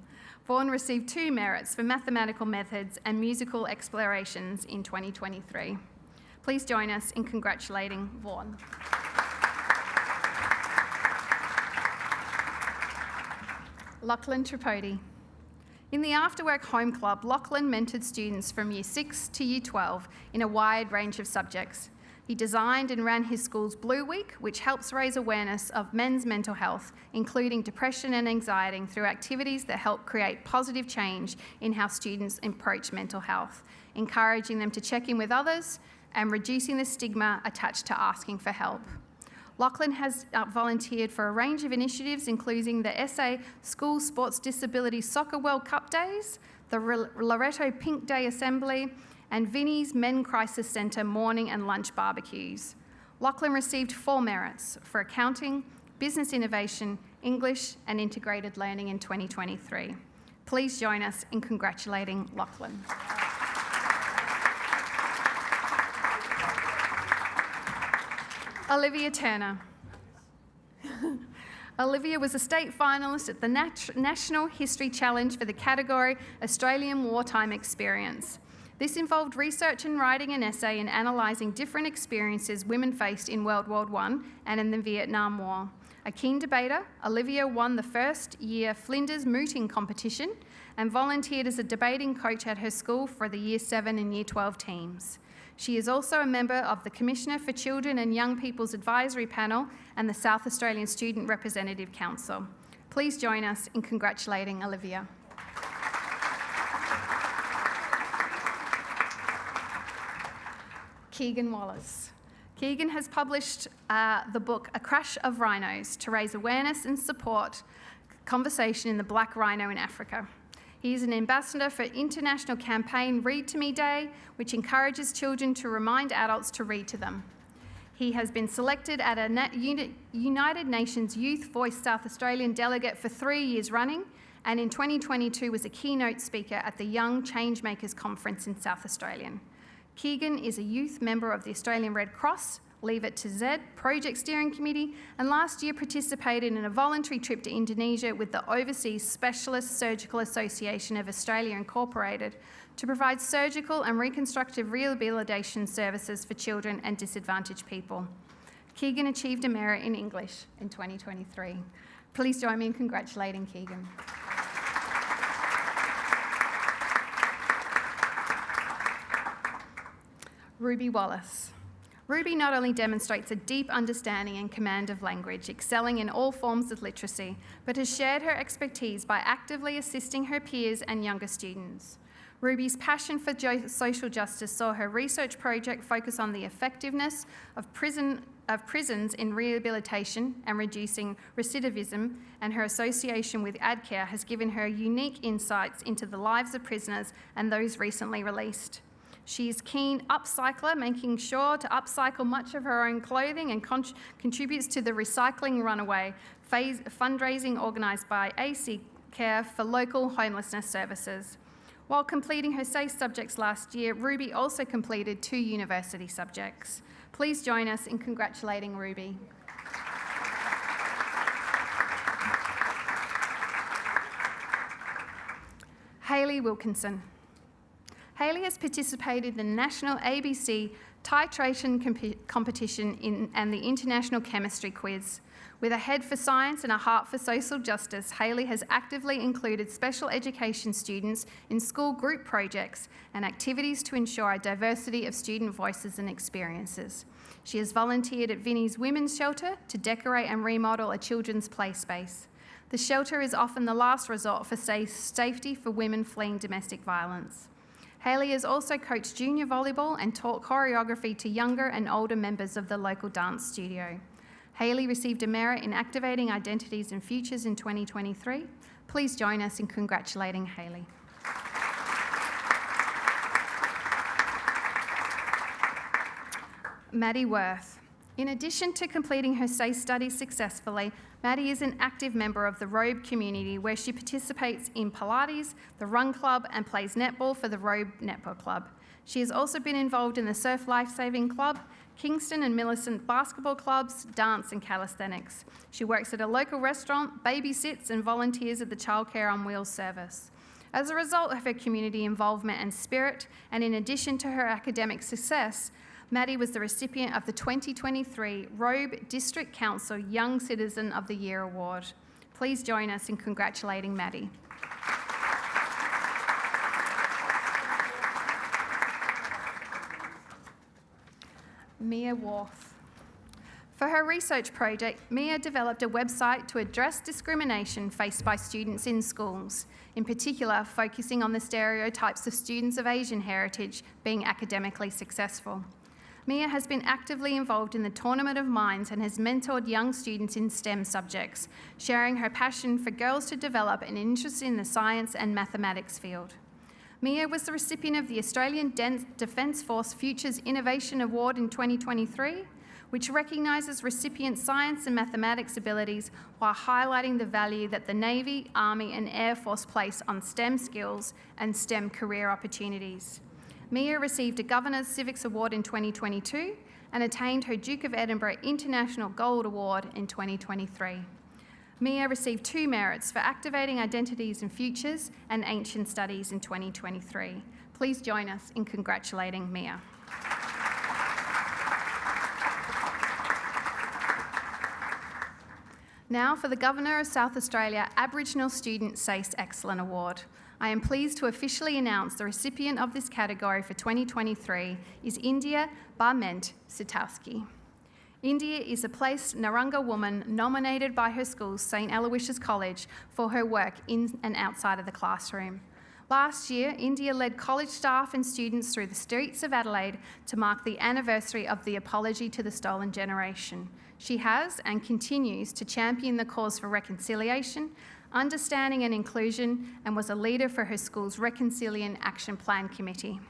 Vaughn received 2 merits for mathematical methods and musical explorations in 2023. Please join us in congratulating Vaughn. Lachlan Tripodi. In the After Work Home Club, Lachlan mentored students from Year 6 to Year 12 in a wide range of subjects. He designed and ran his school's Blue Week, which helps raise awareness of men's mental health, including depression and anxiety, through activities that help create positive change in how students approach mental health, encouraging them to check in with others and reducing the stigma attached to asking for help. Lachlan has volunteered for a range of initiatives, including the SA School Sports Disability Soccer World Cup Days, the Loreto Pink Day Assembly, and Vinnie's Men Crisis Centre morning and lunch barbecues. Lachlan received 4 merits for accounting, business innovation, English, and integrated learning in 2023. Please join us in congratulating Lachlan. Olivia Turner. Olivia was a state finalist at the National History Challenge for the category Australian Wartime Experience. This involved research and writing an essay and analysing different experiences women faced in World War I and in the Vietnam War. A keen debater, Olivia won the first year Flinders Mooting competition and volunteered as a debating coach at her school for the Year 7 and Year 12 teams. She is also a member of the Commissioner for Children and Young People's Advisory Panel and the South Australian Student Representative Council. Please join us in congratulating Olivia. Keegan Wallace. Keegan has published the book A Crash of Rhinos to raise awareness and support conversation in the black rhino in Africa. He is an ambassador for international campaign Read to Me Day, which encourages children to remind adults to read to them. He has been selected at a United Nations Youth Voice South Australian delegate for 3 years running, and in 2022 was a keynote speaker at the Young Changemakers Conference in South Australian. Keegan is a youth member of the Australian Red Cross, Leave It to Z Project Steering Committee, and last year participated in a voluntary trip to Indonesia with the Overseas Specialist Surgical Association of Australia Incorporated to provide surgical and reconstructive rehabilitation services for children and disadvantaged people. Keegan achieved a merit in English in 2023. Please join me in congratulating Keegan. Ruby Wallace. Ruby not only demonstrates a deep understanding and command of language, excelling in all forms of literacy, but has shared her expertise by actively assisting her peers and younger students. Ruby's passion for social justice saw her research project focus on the effectiveness of prisons in rehabilitation and reducing recidivism, and her association with AdCare has given her unique insights into the lives of prisoners and those recently released. She is a keen upcycler, making sure to upcycle much of her own clothing and contributes to the Recycling Runaway fundraising organised by AC Care for local homelessness services. While completing her SACE subjects last year, Ruby also completed 2 university subjects. Please join us in congratulating Ruby. Hayley Wilkinson. Hayley has participated in the National ABC Titration Competition and the International Chemistry Quiz. With a head for science and a heart for social justice, Hayley has actively included special education students in school group projects and activities to ensure a diversity of student voices and experiences. She has volunteered at Vinnie's Women's Shelter to decorate and remodel a children's play space. The shelter is often the last resort for safety for women fleeing domestic violence. Hayley has also coached junior volleyball and taught choreography to younger and older members of the local dance studio. Hayley received a merit in activating identities and futures in 2023. Please join us in congratulating Hayley. Maddie Worth. In addition to completing her SACE studies successfully, Maddie is an active member of the Robe community where she participates in Pilates, the Run Club, and plays netball for the Robe Netball Club. She has also been involved in the Surf Lifesaving Club, Kingston and Millicent basketball clubs, dance and calisthenics. She works at a local restaurant, babysits and volunteers at the Childcare on Wheels service. As a result of her community involvement and spirit, and in addition to her academic success, Maddie was the recipient of the 2023 Robe District Council Young Citizen of the Year Award. Please join us in congratulating Maddie. Mia Worth. For her research project, Mia developed a website to address discrimination faced by students in schools, in particular focusing on the stereotypes of students of Asian heritage being academically successful. Mia has been actively involved in the Tournament of Minds and has mentored young students in STEM subjects, sharing her passion for girls to develop an interest in the science and mathematics field. Mia was the recipient of the Australian Defence Force Futures Innovation Award in 2023, which recognises recipients' science and mathematics abilities while highlighting the value that the Navy, Army and Air Force place on STEM skills and STEM career opportunities. Mia received a Governor's Civics Award in 2022 and attained her Duke of Edinburgh International Gold Award in 2023. Mia received 2 merits for Activating Identities and Futures and Ancient Studies in 2023. Please join us in congratulating Mia. Now for the Governor of South Australia Aboriginal Student SACE Excellent Award. I am pleased to officially announce the recipient of this category for 2023 is India Barment Sitowski. India is a placed Narungga woman nominated by her school, St Aloysius College, for her work in and outside of the classroom. Last year, India led college staff and students through the streets of Adelaide to mark the anniversary of the Apology to the Stolen Generation. She has and continues to champion the cause for reconciliation, understanding and inclusion, and was a leader for her school's Reconciliation Action Plan Committee.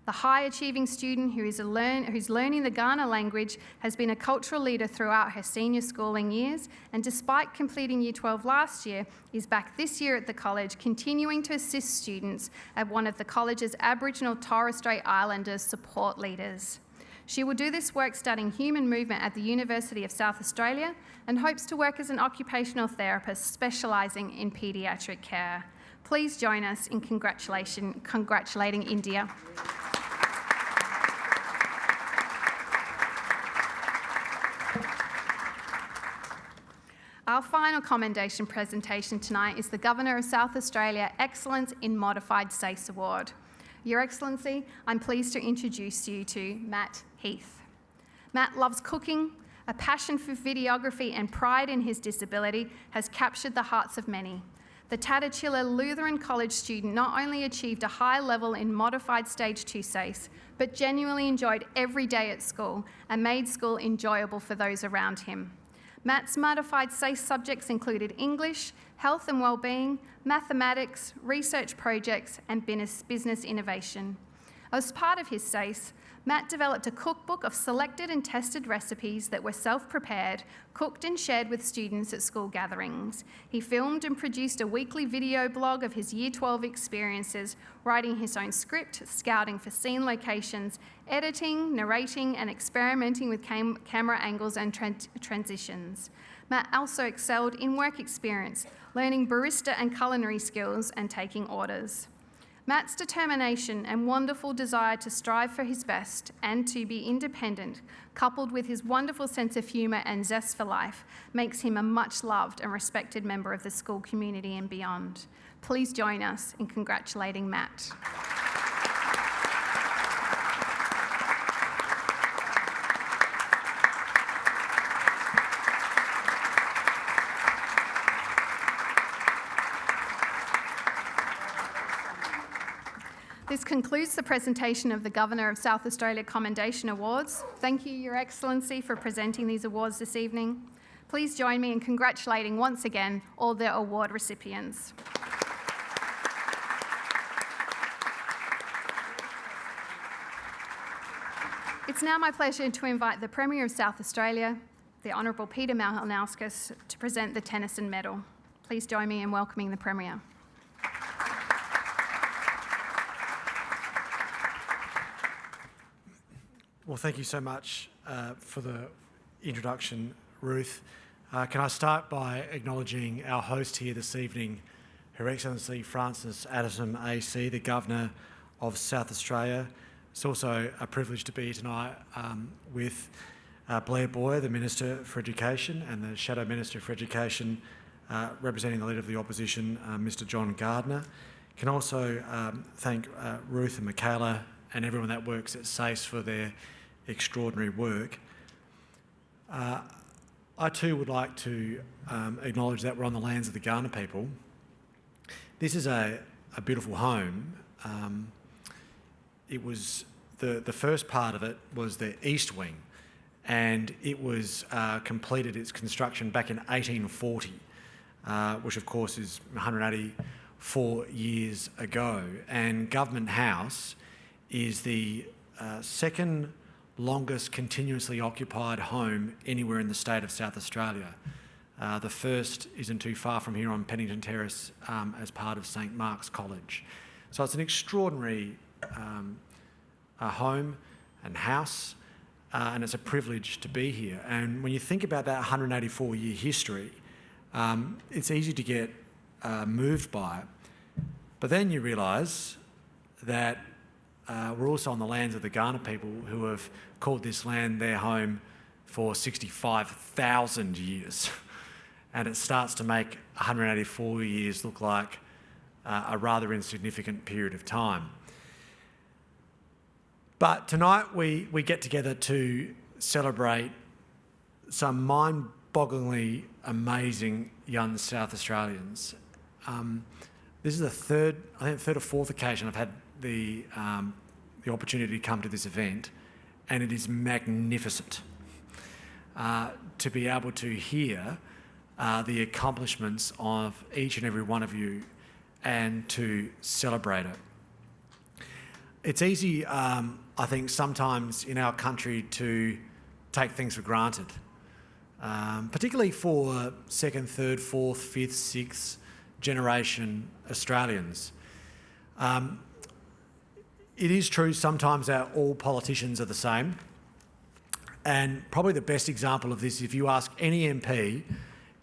The high-achieving student who's learning the Kaurna language has been a cultural leader throughout her senior schooling years, and despite completing Year 12 last year, is back this year at the college, continuing to assist students at one of the college's Aboriginal Torres Strait Islanders support leaders. She will do this work studying human movement at the University of South Australia and hopes to work as an occupational therapist specialising in paediatric care. Please join us in congratulating India. Our final commendation presentation tonight is the Governor of South Australia Excellence in Modified SACE Award. Your Excellency, I'm pleased to introduce you to Matt Heath. Matt loves cooking, a passion for videography and pride in his disability has captured the hearts of many. The Tatachilla Lutheran College student not only achieved a high level in modified Stage 2 SACE, but genuinely enjoyed every day at school and made school enjoyable for those around him. Matt's modified SACE subjects included English, health and wellbeing, mathematics, research projects, and business innovation. As part of his SACE, Matt developed a cookbook of selected and tested recipes that were self-prepared, cooked and shared with students at school gatherings. He filmed and produced a weekly video blog of his Year 12 experiences, writing his own script, scouting for scene locations, editing, narrating, and experimenting with camera angles and transitions. Matt also excelled in work experience, learning barista and culinary skills and taking orders. Matt's determination and wonderful desire to strive for his best and to be independent, coupled with his wonderful sense of humour and zest for life, makes him a much-loved and respected member of the school community and beyond. Please join us in congratulating Matt. This concludes the presentation of the Governor of South Australia Commendation Awards. Thank you, Your Excellency, for presenting these awards this evening. Please join me in congratulating once again all the award recipients. It's now my pleasure to invite the Premier of South Australia, the Honourable Peter Malinauskas, to present the Tennyson Medal. Please join me in welcoming the Premier. Well, thank you so much for the introduction, Ruth. Can I start by acknowledging our host here this evening, Her Excellency Francis Adamson AC, the Governor of South Australia. It's also a privilege to be here tonight with Blair Boyer, the Minister for Education, and the Shadow Minister for Education, representing the Leader of the Opposition, Mr John Gardner. Can also thank Ruth and Michaela and everyone that works at SACE for their extraordinary work. I too would like to acknowledge that we're on the lands of the Kaurna people. This is a beautiful home. It was the first part of it was the east wing, and it was completed its construction back in 1840, which of course is 184 years ago. And Government House is the second longest continuously occupied home anywhere in the state of South Australia. The first isn't too far from here on Pennington Terrace as part of St Mark's College. So it's an extraordinary home and house, and it's a privilege to be here. And when you think about that 184-year history, it's easy to get moved by it. But then you realise that we're also on the lands of the Kaurna people, who have called this land their home for 65,000 years. And it starts to make 184 years look like a rather insignificant period of time. But tonight we get together to celebrate some mind-bogglingly amazing young South Australians. This is the third or fourth occasion I've had the opportunity to come to this event, and it is magnificent to be able to hear the accomplishments of each and every one of you and to celebrate it. It's easy, I think, sometimes in our country to take things for granted, particularly for second, third, fourth, fifth, sixth generation Australians. It is true sometimes that all politicians are the same, and probably the best example of this, if you ask any MP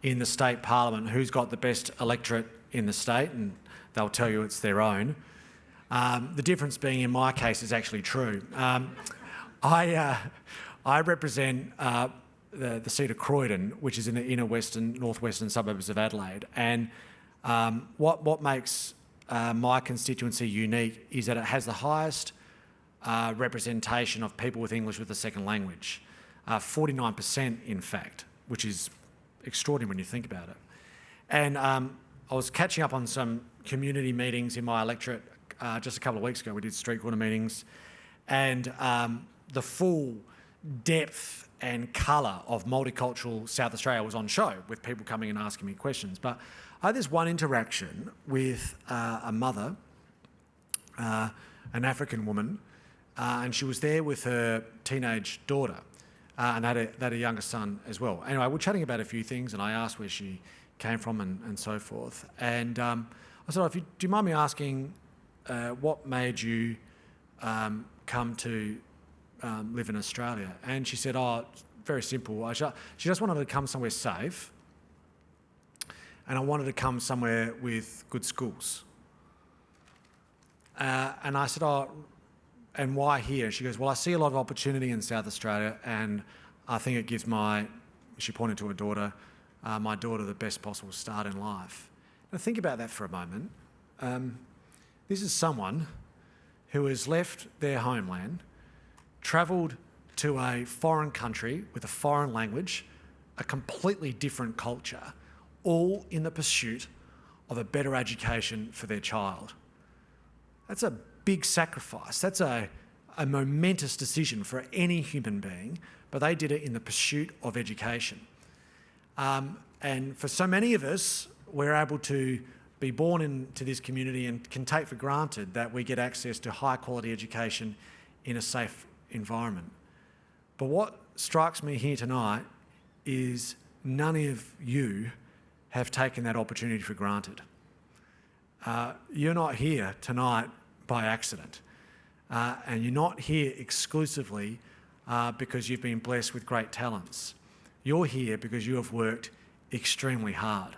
in the state parliament who's got the best electorate in the state, and they'll tell you it's their own. The difference being, in my case, is actually true. I represent the seat of Croydon, which is in the inner northwestern suburbs of Adelaide, and what makes my constituency unique is that it has the highest representation of people with English with a second language, 49% in fact, which is extraordinary when you think about it. And I was catching up on some community meetings in my electorate just a couple of weeks ago. We did street corner meetings, and the full depth and colour of multicultural South Australia was on show, with people coming and asking me questions. But I had this one interaction with a mother, an African woman, and she was there with her teenage daughter, and they had a younger son as well. Anyway, we're chatting about a few things, and I asked where she came from and so forth. And I said, do you mind me asking what made you come to live in Australia? And she said, it's very simple. She just wanted to come somewhere safe, and I wanted to come somewhere with good schools. And I said, and why here? She goes, well, I see a lot of opportunity in South Australia, and I think it gives she pointed to her daughter, my daughter, the best possible start in life. Now think about that for a moment. This is someone who has left their homeland, travelled to a foreign country with a foreign language, a completely different culture, all in the pursuit of a better education for their child. That's a big sacrifice. That's a momentous decision for any human being, but they did it in the pursuit of education. And for so many of us, we're able to be born into this community and can take for granted that we get access to high quality education in a safe environment. But what strikes me here tonight is none of you have taken that opportunity for granted. You're not here tonight by accident. And you're not here exclusively because you've been blessed with great talents. You're here because you have worked extremely hard.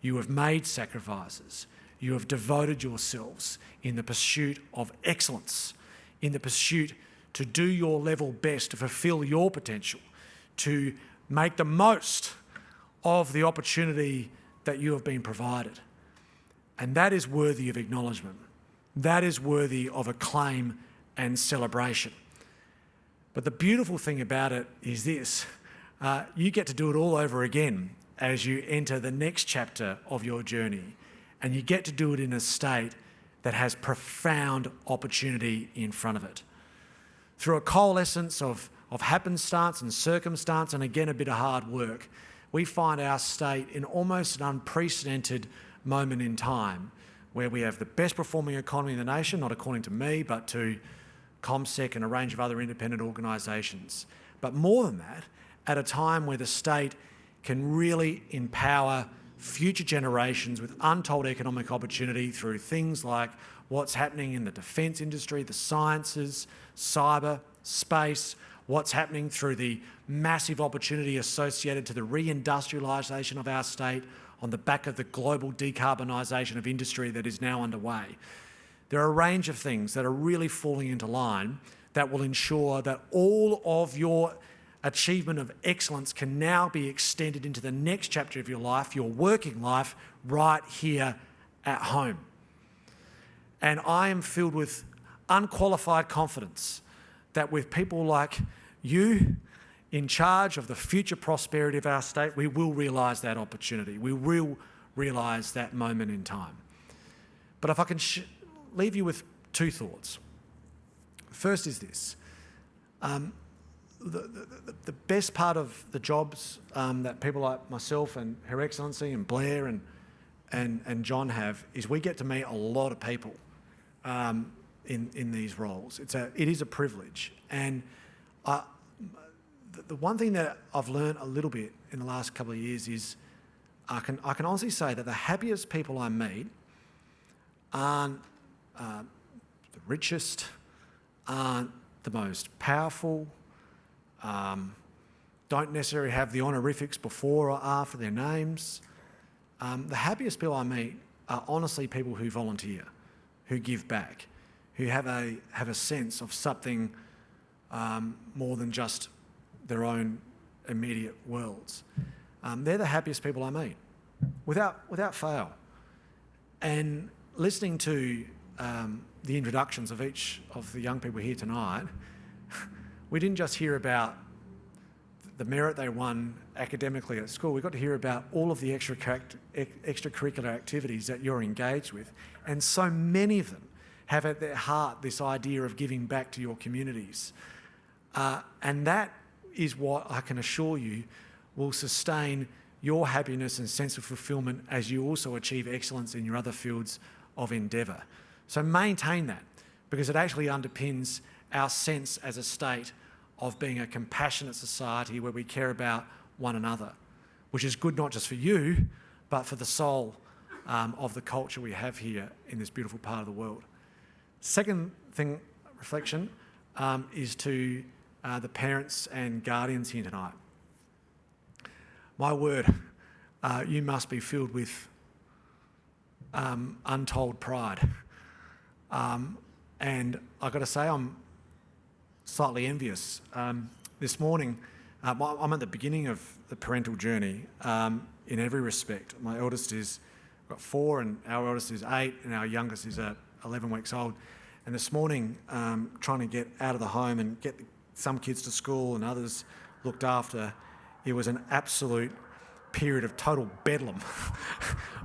You have made sacrifices. You have devoted yourselves in the pursuit of excellence, in the pursuit to do your level best, to fulfil your potential, to make the most of the opportunity that you have been provided. And that is worthy of acknowledgement. That is worthy of acclaim and celebration. But the beautiful thing about it is this, you get to do it all over again as you enter the next chapter of your journey, and you get to do it in a state that has profound opportunity in front of it. Through a coalescence of happenstance and circumstance, and again a bit of hard work, we find our state in almost an unprecedented moment in time where we have the best performing economy in the nation, not according to me, but to ComSec and a range of other independent organisations. But more than that, at a time where the state can really empower future generations with untold economic opportunity through things like what's happening in the defence industry, the sciences, cyber, space, what's happening through the massive opportunity associated to the reindustrialisation of our state on the back of the global decarbonisation of industry that is now underway. There are a range of things that are really falling into line that will ensure that all of your achievement of excellence can now be extended into the next chapter of your life, your working life, right here at home. And I am filled with unqualified confidence that with people like you in charge of the future prosperity of our state, we will realise that opportunity. We will realise that moment in time. But if I can leave you with two thoughts. First is this. The best part of the jobs that people like myself and Her Excellency and Blair and John have is we get to meet a lot of people in these roles. It is a privilege. And the one thing that I've learned a little bit in the last couple of years is I can honestly say that the happiest people I meet aren't the richest, aren't the most powerful, don't necessarily have the honorifics before or after their names. The happiest people I meet are honestly people who volunteer, who give back, who have a sense of something more than just their own immediate worlds. They're the happiest people I meet, without fail. And listening to the introductions of each of the young people here tonight, we didn't just hear about the merit they won academically at school. We got to hear about all of the extracurricular activities that you're engaged with. And so many of them have at their heart this idea of giving back to your communities. And that is what I can assure you will sustain your happiness and sense of fulfilment as you also achieve excellence in your other fields of endeavour. So maintain that, because it actually underpins our sense as a state of being a compassionate society where we care about one another, which is good not just for you, but for the soul of the culture we have here in this beautiful part of the world. Second thing, reflection, is to the parents and guardians here tonight. My word, you must be filled with untold pride. And I've got to say, I'm slightly envious. This morning, I'm at the beginning of the parental journey in every respect. My eldest is got 4, and our eldest is 8, and our youngest is 11 weeks old. And this morning, trying to get out of the home and get some kids to school and others looked after, it was an absolute period of total bedlam,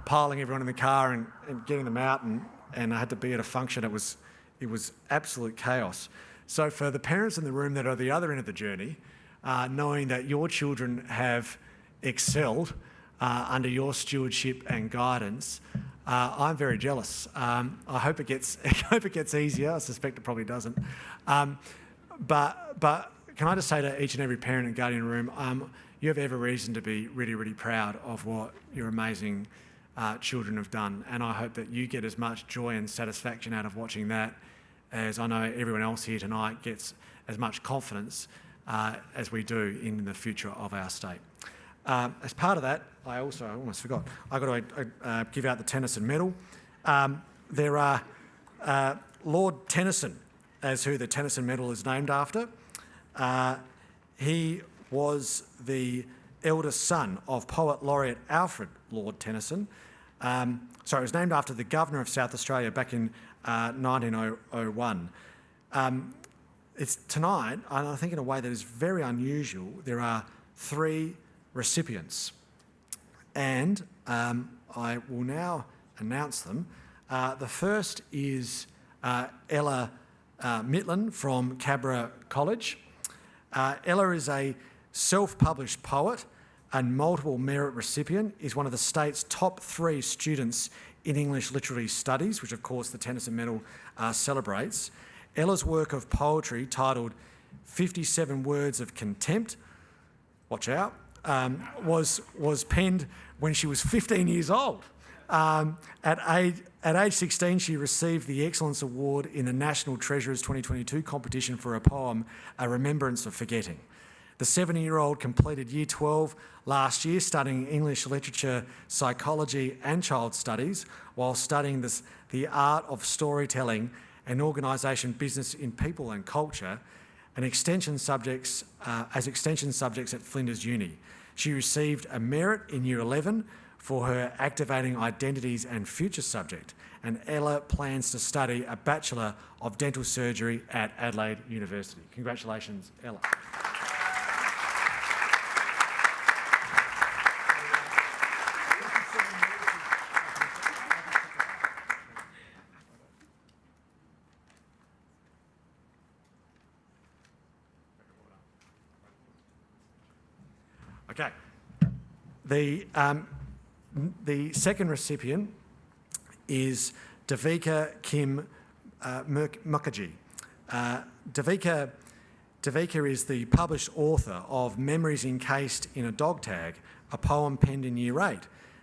piling everyone in the car and getting them out, and I had to be at a function. It was absolute chaos. So for the parents in the room that are the other end of the journey, knowing that your children have excelled under your stewardship and guidance, I'm very jealous. I hope it gets easier. I suspect it probably doesn't. But can I just say to each and every parent and guardian in the room, you have every reason to be really, really proud of what your amazing children have done, and I hope that you get as much joy and satisfaction out of watching that as I know everyone else here tonight gets as much confidence as we do in the future of our state. As part of that, I almost forgot, I've got to give out the Tennyson Medal. There are Lord Tennyson, as who the Tennyson Medal is named after. He was the eldest son of Poet Laureate Alfred Lord Tennyson. It was named after the Governor of South Australia back in 1901. It's tonight, and I think in a way that is very unusual, there are 3 recipients. And I will now announce them. The first is Ella Mitlin from Cabra College. Ella is a self-published poet and multiple merit recipient, is one of the state's top 3 students in English Literary Studies, which of course the Tennyson Medal celebrates. Ella's work of poetry, titled 57 Words of Contempt, watch out, was penned when she was 15 years old. At age 16, she received the Excellence Award in the National Treasurers 2022 competition for her poem, A Remembrance of Forgetting. The 70-year-old completed Year 12 last year, studying English literature, psychology and child studies, while studying the art of storytelling and organisation business in people and culture, and extension subjects at Flinders Uni. She received a merit in Year 11 for her Activating Identities and Future subject, and Ella plans to study a Bachelor of Dental Surgery at Adelaide University. Congratulations, Ella. Okay. The second recipient is Deika Kim Mukherjee. Deika is the published author of Memories Encased in a Dog Tag, a poem penned in Year 8,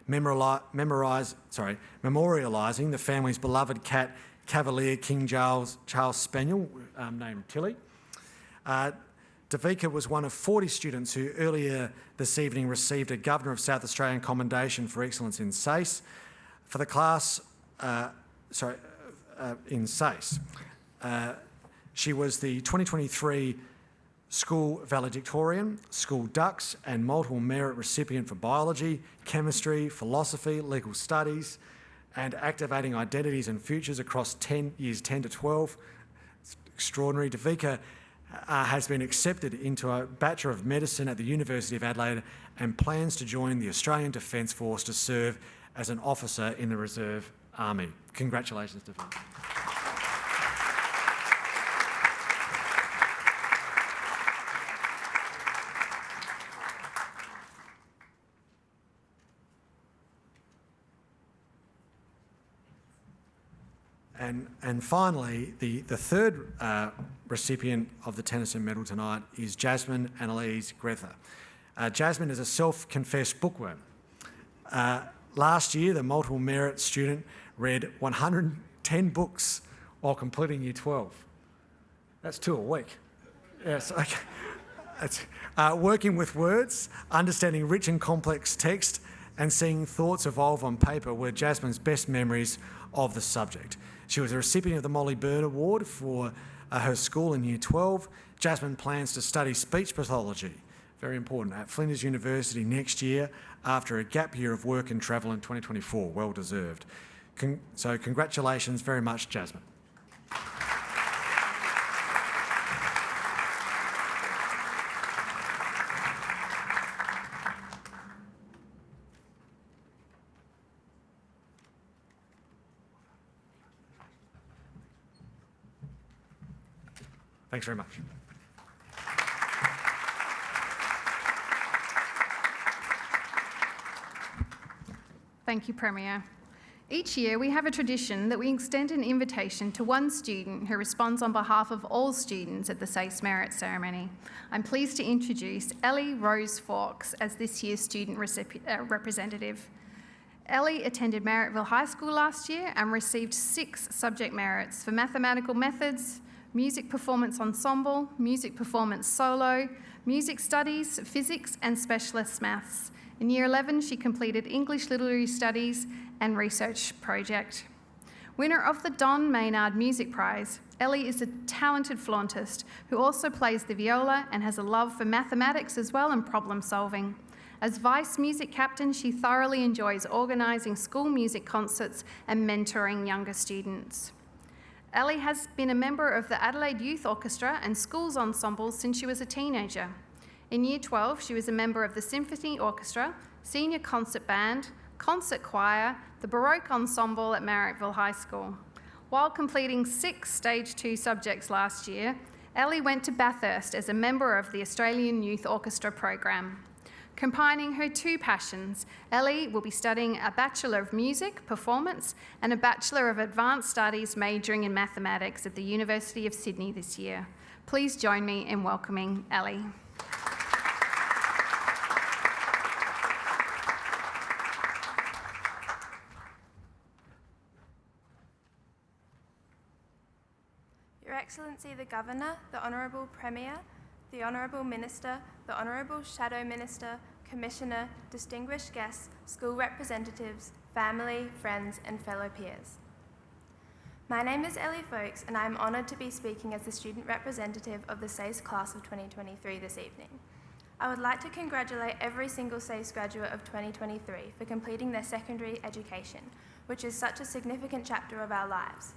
memorialising the family's beloved cat, Cavalier King Charles Spaniel, named Tilly. Deika was one of 40 students who earlier this evening received a Governor of South Australian Commendation for Excellence in SACE. For the class, in SACE. She was the 2023 School Valedictorian, School Dux and multiple merit recipient for Biology, Chemistry, Philosophy, Legal Studies and Activating Identities and Futures across years 10 to 12. It's extraordinary. Deika has been accepted into a Bachelor of Medicine at the University of Adelaide and plans to join the Australian Defence Force to serve as an officer in the Reserve Army. Congratulations, Deika. And finally, the third recipient of the Tennyson Medal tonight is Jasmine Annalise Grether. Jasmine is a self-confessed bookworm. Last year, the multiple merit student read 110 books while completing Year 12. That's 2 a week. Yes, okay. Working with words, understanding rich and complex text, and seeing thoughts evolve on paper were Jasmine's best memories of the subject. She was a recipient of the Molly Byrne Award for her school in Year 12. Jasmine plans to study speech pathology, very important, at Flinders University next year after a gap year of work and travel in 2024, well deserved. So congratulations very much, Jasmine. Thanks very much. Thank you, Premier. Each year, we have a tradition that we extend an invitation to one student who responds on behalf of all students at the SACE Merit Ceremony. I'm pleased to introduce Ellie Rose Fawkes as this year's student representative. Ellie attended Merrittville High School last year and received 6 subject merits for mathematical methods, music performance ensemble, music performance solo, music studies, physics and specialist maths. In Year 11, she completed English Literary Studies and Research Project. Winner of the Don Maynard Music Prize, Ellie is a talented flautist who also plays the viola and has a love for mathematics as well and problem solving. As Vice Music Captain, she thoroughly enjoys organising school music concerts and mentoring younger students. Ellie has been a member of the Adelaide Youth Orchestra and schools ensembles since she was a teenager. In Year 12, she was a member of the Symphony Orchestra, Senior Concert Band, Concert Choir, the Baroque Ensemble at Merrittville High School. While completing 6 Stage 2 subjects last year, Ellie went to Bathurst as a member of the Australian Youth Orchestra program. Combining her 2 passions, Ellie will be studying a Bachelor of Music, Performance, and a Bachelor of Advanced Studies majoring in Mathematics at the University of Sydney this year. Please join me in welcoming Ellie. Your Excellency the Governor, the Honourable Premier, the Honourable Minister, the Honourable Shadow Minister, Commissioner, distinguished guests, school representatives, family, friends and fellow peers. My name is Ellie Fawkes and I am honoured to be speaking as the student representative of the SACE class of 2023 this evening. I would like to congratulate every single SACE graduate of 2023 for completing their secondary education, which is such a significant chapter of our lives.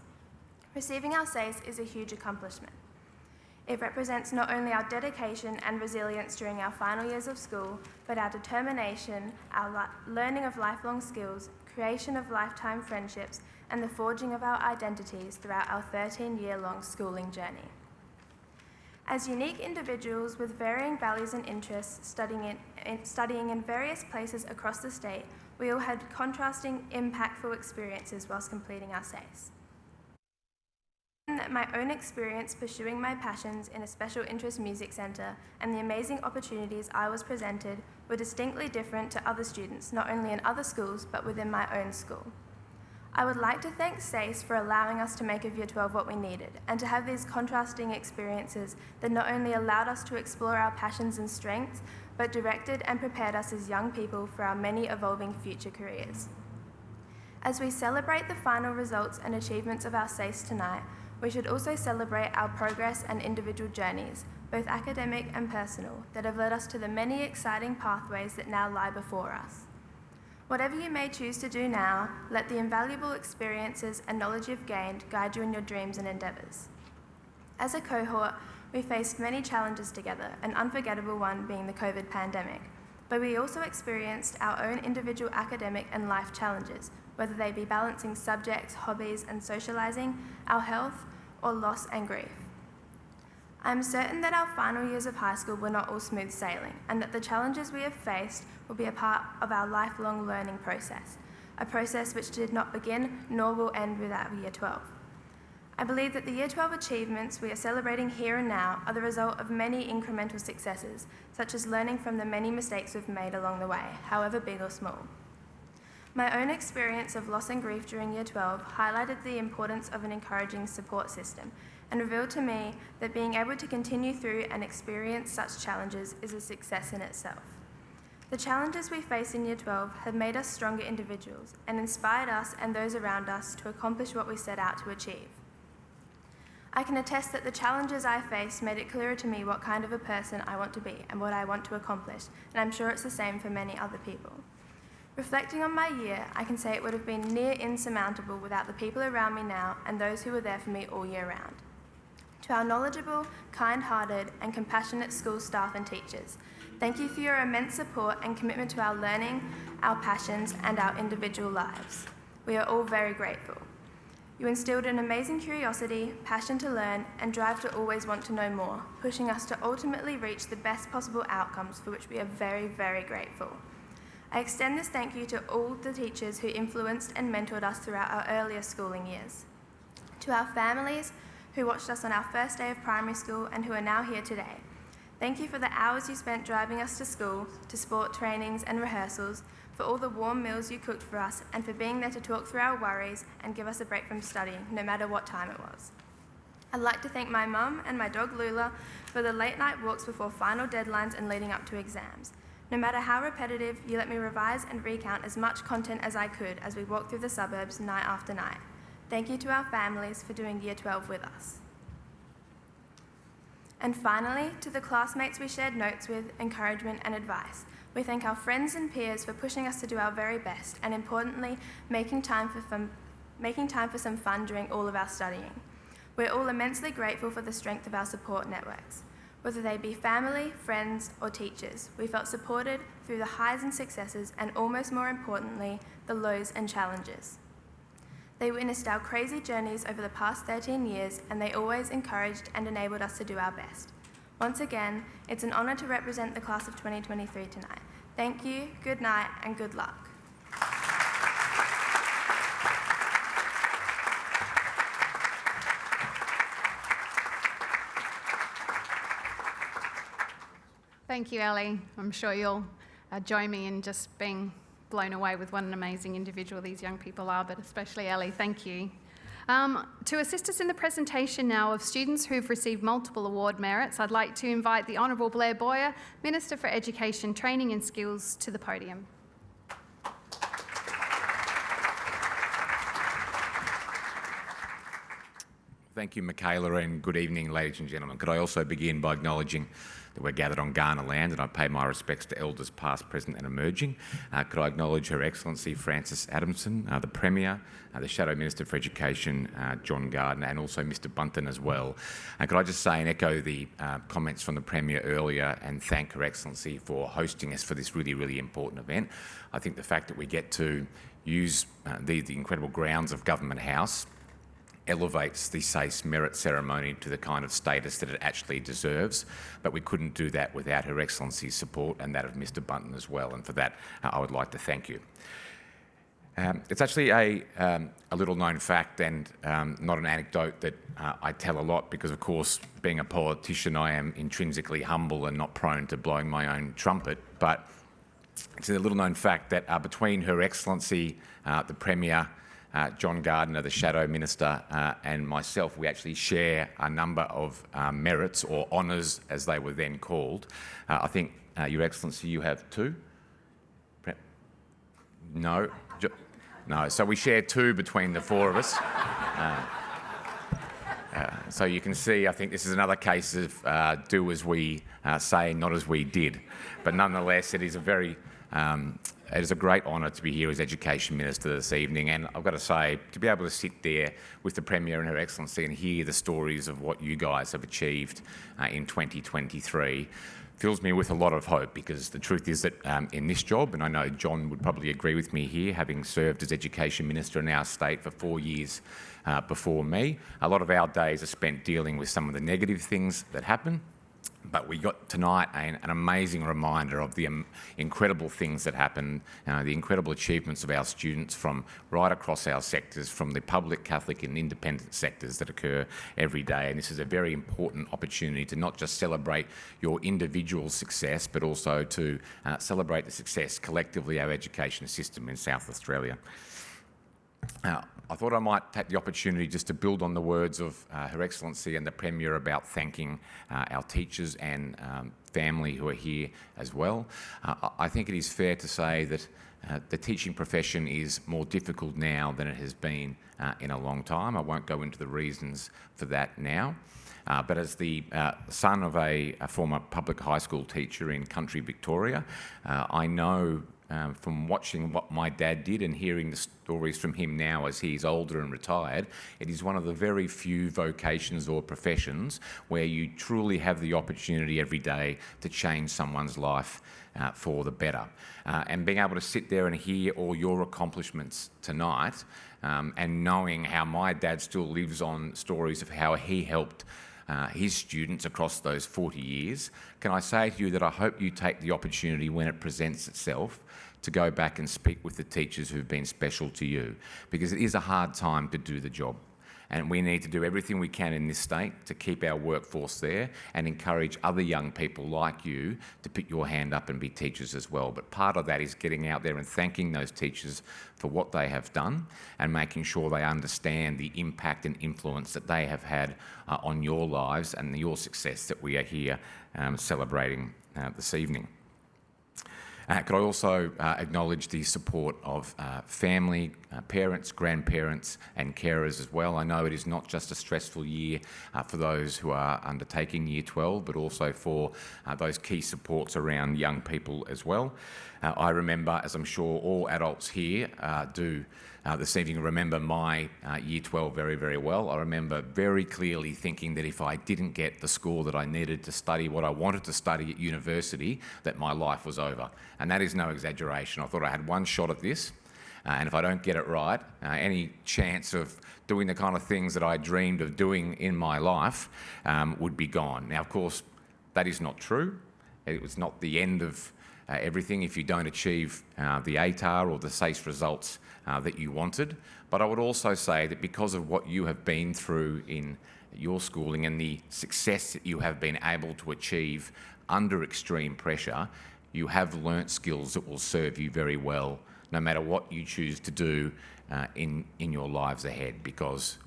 Receiving our SACE is a huge accomplishment. It represents not only our dedication and resilience during our final years of school, but our determination, our learning of lifelong skills, creation of lifetime friendships, and the forging of our identities throughout our 13-year-long schooling journey. As unique individuals with varying values and interests, studying in various places across the state, we all had contrasting, impactful experiences whilst completing our SACE. My own experience pursuing my passions in a special interest music centre and the amazing opportunities I was presented were distinctly different to other students, not only in other schools, but within my own school. I would like to thank SACE for allowing us to make of Year 12 what we needed, and to have these contrasting experiences that not only allowed us to explore our passions and strengths, but directed and prepared us as young people for our many evolving future careers. As we celebrate the final results and achievements of our SACE tonight, we should also celebrate our progress and individual journeys, both academic and personal, that have led us to the many exciting pathways that now lie before us. Whatever you may choose to do now, let the invaluable experiences and knowledge you've gained guide you in your dreams and endeavours. As a cohort, we faced many challenges together, an unforgettable one being the COVID pandemic, but we also experienced our own individual academic and life challenges, whether they be balancing subjects, hobbies and socialising, our health, or loss and grief. I am certain that our final years of high school were not all smooth sailing, and that the challenges we have faced will be a part of our lifelong learning process, a process which did not begin nor will end with our Year 12. I believe that the Year 12 achievements we are celebrating here and now are the result of many incremental successes, such as learning from the many mistakes we've made along the way, however big or small. My own experience of loss and grief during Year 12 highlighted the importance of an encouraging support system and revealed to me that being able to continue through and experience such challenges is a success in itself. The challenges we face in Year 12 have made us stronger individuals and inspired us and those around us to accomplish what we set out to achieve. I can attest that the challenges I faced made it clearer to me what kind of a person I want to be and what I want to accomplish, and I'm sure it's the same for many other people. Reflecting on my year, I can say it would have been near insurmountable without the people around me now and those who were there for me all year round. To our knowledgeable, kind-hearted and compassionate school staff and teachers, thank you for your immense support and commitment to our learning, our passions and our individual lives. We are all very grateful. You instilled an amazing curiosity, passion to learn and drive to always want to know more, pushing us to ultimately reach the best possible outcomes for which we are very, very grateful. I extend this thank you to all the teachers who influenced and mentored us throughout our earlier schooling years. To our families who watched us on our first day of primary school and who are now here today. Thank you for the hours you spent driving us to school, to sport trainings and rehearsals, for all the warm meals you cooked for us, and for being there to talk through our worries and give us a break from studying, no matter what time it was. I'd like to thank my mum and my dog Lula for the late night walks before final deadlines and leading up to exams. No matter how repetitive, you let me revise and recount as much content as I could as we walked through the suburbs night after night. Thank you to our families for doing Year 12 with us. And finally, to the classmates we shared notes with, encouragement and advice. We thank our friends and peers for pushing us to do our very best and, importantly, making time for some fun during all of our studying. We're all immensely grateful for the strength of our support networks. Whether they be family, friends or teachers, we felt supported through the highs and successes and, almost more importantly, the lows and challenges. They witnessed our crazy journeys over the past 13 years, and they always encouraged and enabled us to do our best. Once again, it's an honour to represent the class of 2023 tonight. Thank you, good night, and good luck. Thank you, Ellie. I'm sure you'll join me in just being blown away with what an amazing individual these young people are, but especially Ellie, thank you. To assist us in the presentation now of students who've received multiple award merits, I'd like to invite the Honourable Blair Boyer, Minister for Education, Training and Skills, to the podium. Thank you, Michaela, and good evening, ladies and gentlemen. Could I also begin by acknowledging that we're gathered on Kaurna land, and I pay my respects to elders past, present and emerging. Could I acknowledge Her Excellency Frances Adamson, the Premier, the Shadow Minister for Education, John Gardner, and also Mr Buckin as well. Could I just say and echo the comments from the Premier earlier and thank Her Excellency for hosting us for this really, really important event. I think the fact that we get to use the incredible grounds of Government House elevates the SACE merit ceremony to the kind of status that it actually deserves, but we couldn't do that without Her Excellency's support and that of Mr Buckin as well, and for that I would like to thank you. It's actually a little known fact and not an anecdote that I tell a lot because, of course, being a politician, I am intrinsically humble and not prone to blowing my own trumpet, but it's a little known fact that between Her Excellency, the Premier, John Gardner, the Shadow Minister, and myself, we actually share a number of merits or honours, as they were then called. I think, Your Excellency, you have two? No? No, so we share two between the four of us. So you can see, I think this is another case of do as we say, not as we did. But nonetheless, it is a very it is a great honour to be here as Education Minister this evening, and I've got to say, to be able to sit there with the Premier and Her Excellency and hear the stories of what you guys have achieved in 2023 fills me with a lot of hope, because the truth is that in this job, and I know John would probably agree with me here, having served as Education Minister in our state for 4 years before me, a lot of our days are spent dealing with some of the negative things that happen. But we got tonight an amazing reminder of the incredible things that happen, the incredible achievements of our students from right across our sectors, from the public, Catholic and independent sectors that occur every day. And this is a very important opportunity to not just celebrate your individual success, but also to celebrate the success collectively of our education system in South Australia. I thought I might take the opportunity just to build on the words of Her Excellency and the Premier about thanking our teachers and family who are here as well. I think it is fair to say that the teaching profession is more difficult now than it has been in a long time. I won't go into the reasons for that now. But as the son of a former public high school teacher in country Victoria, I know from watching what my dad did and hearing the stories from him now as he's older and retired, it is one of the very few vocations or professions where you truly have the opportunity every day to change someone's life for the better. And being able to sit there and hear all your accomplishments tonight, and knowing how my dad still lives on stories of how he helped his students across those 40 years, can I say to you that I hope you take the opportunity when it presents itself to go back and speak with the teachers who've been special to you, because it is a hard time to do the job. And we need to do everything we can in this state to keep our workforce there and encourage other young people like you to put your hand up and be teachers as well. But part of that is getting out there and thanking those teachers for what they have done and making sure they understand the impact and influence that they have had on your lives and your success that we are here celebrating this evening. Could I also acknowledge the support of family, parents, grandparents and carers as well. I know it is not just a stressful year for those who are undertaking Year 12, but also for those key supports around young people as well. I remember, as I'm sure all adults here do this evening, remember my Year 12 very, very well. I remember very clearly thinking that if I didn't get the score that I needed to study what I wanted to study at university, that my life was over. And that is no exaggeration. I thought I had one shot at this, and if I don't get it right, any chance of doing the kind of things that I dreamed of doing in my life would be gone. Now, of course, that is not true. It was not the end of everything if you don't achieve the ATAR or the SACE results that you wanted. But I would also say that because of what you have been through in your schooling and the success that you have been able to achieve under extreme pressure, you have learnt skills that will serve you very well no matter what you choose to do in your lives ahead, because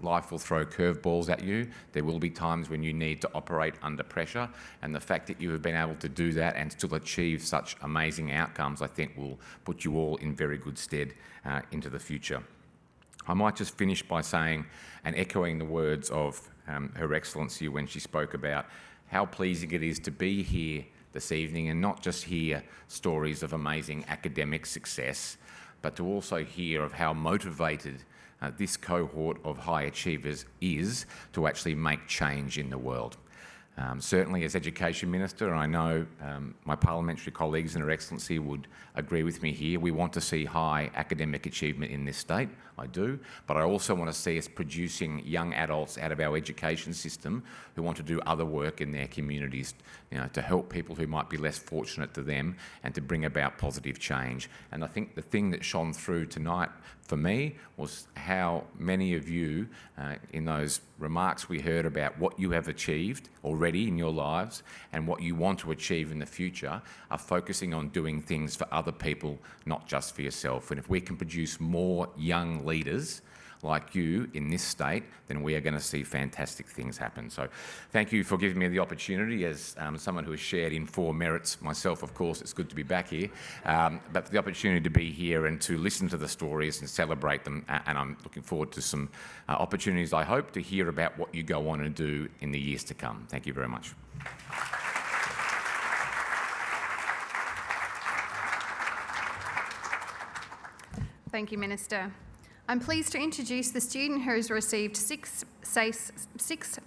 life will throw curveballs at you. There will be times when you need to operate under pressure, and the fact that you have been able to do that and still achieve such amazing outcomes, I think will put you all in very good stead into the future. I might just finish by saying and echoing the words of Her Excellency when she spoke about how pleasing it is to be here this evening and not just hear stories of amazing academic success, but to also hear of how motivated this cohort of high achievers is to actually make change in the world. Certainly as Education Minister, and I know my parliamentary colleagues and Her Excellency would agree with me here, we want to see high academic achievement in this state, I do, but I also want to see us producing young adults out of our education system who want to do other work in their communities, to help people who might be less fortunate to them and to bring about positive change. And I think the thing that shone through tonight for me was how many of you, in those remarks we heard about what you have achieved already in your lives and what you want to achieve in the future, are focusing on doing things for other people, not just for yourself. And if we can produce more young leaders like you in this state, then we are going to see fantastic things happen. So thank you for giving me the opportunity as someone who has shared in 4 merits myself. Of course, it's good to be back here, but for the opportunity to be here and to listen to the stories and celebrate them, and I'm looking forward to some opportunities, I hope, to hear about what you go on and do in the years to come. Thank you very much. Thank you, Minister. I'm pleased to introduce the student who has received 6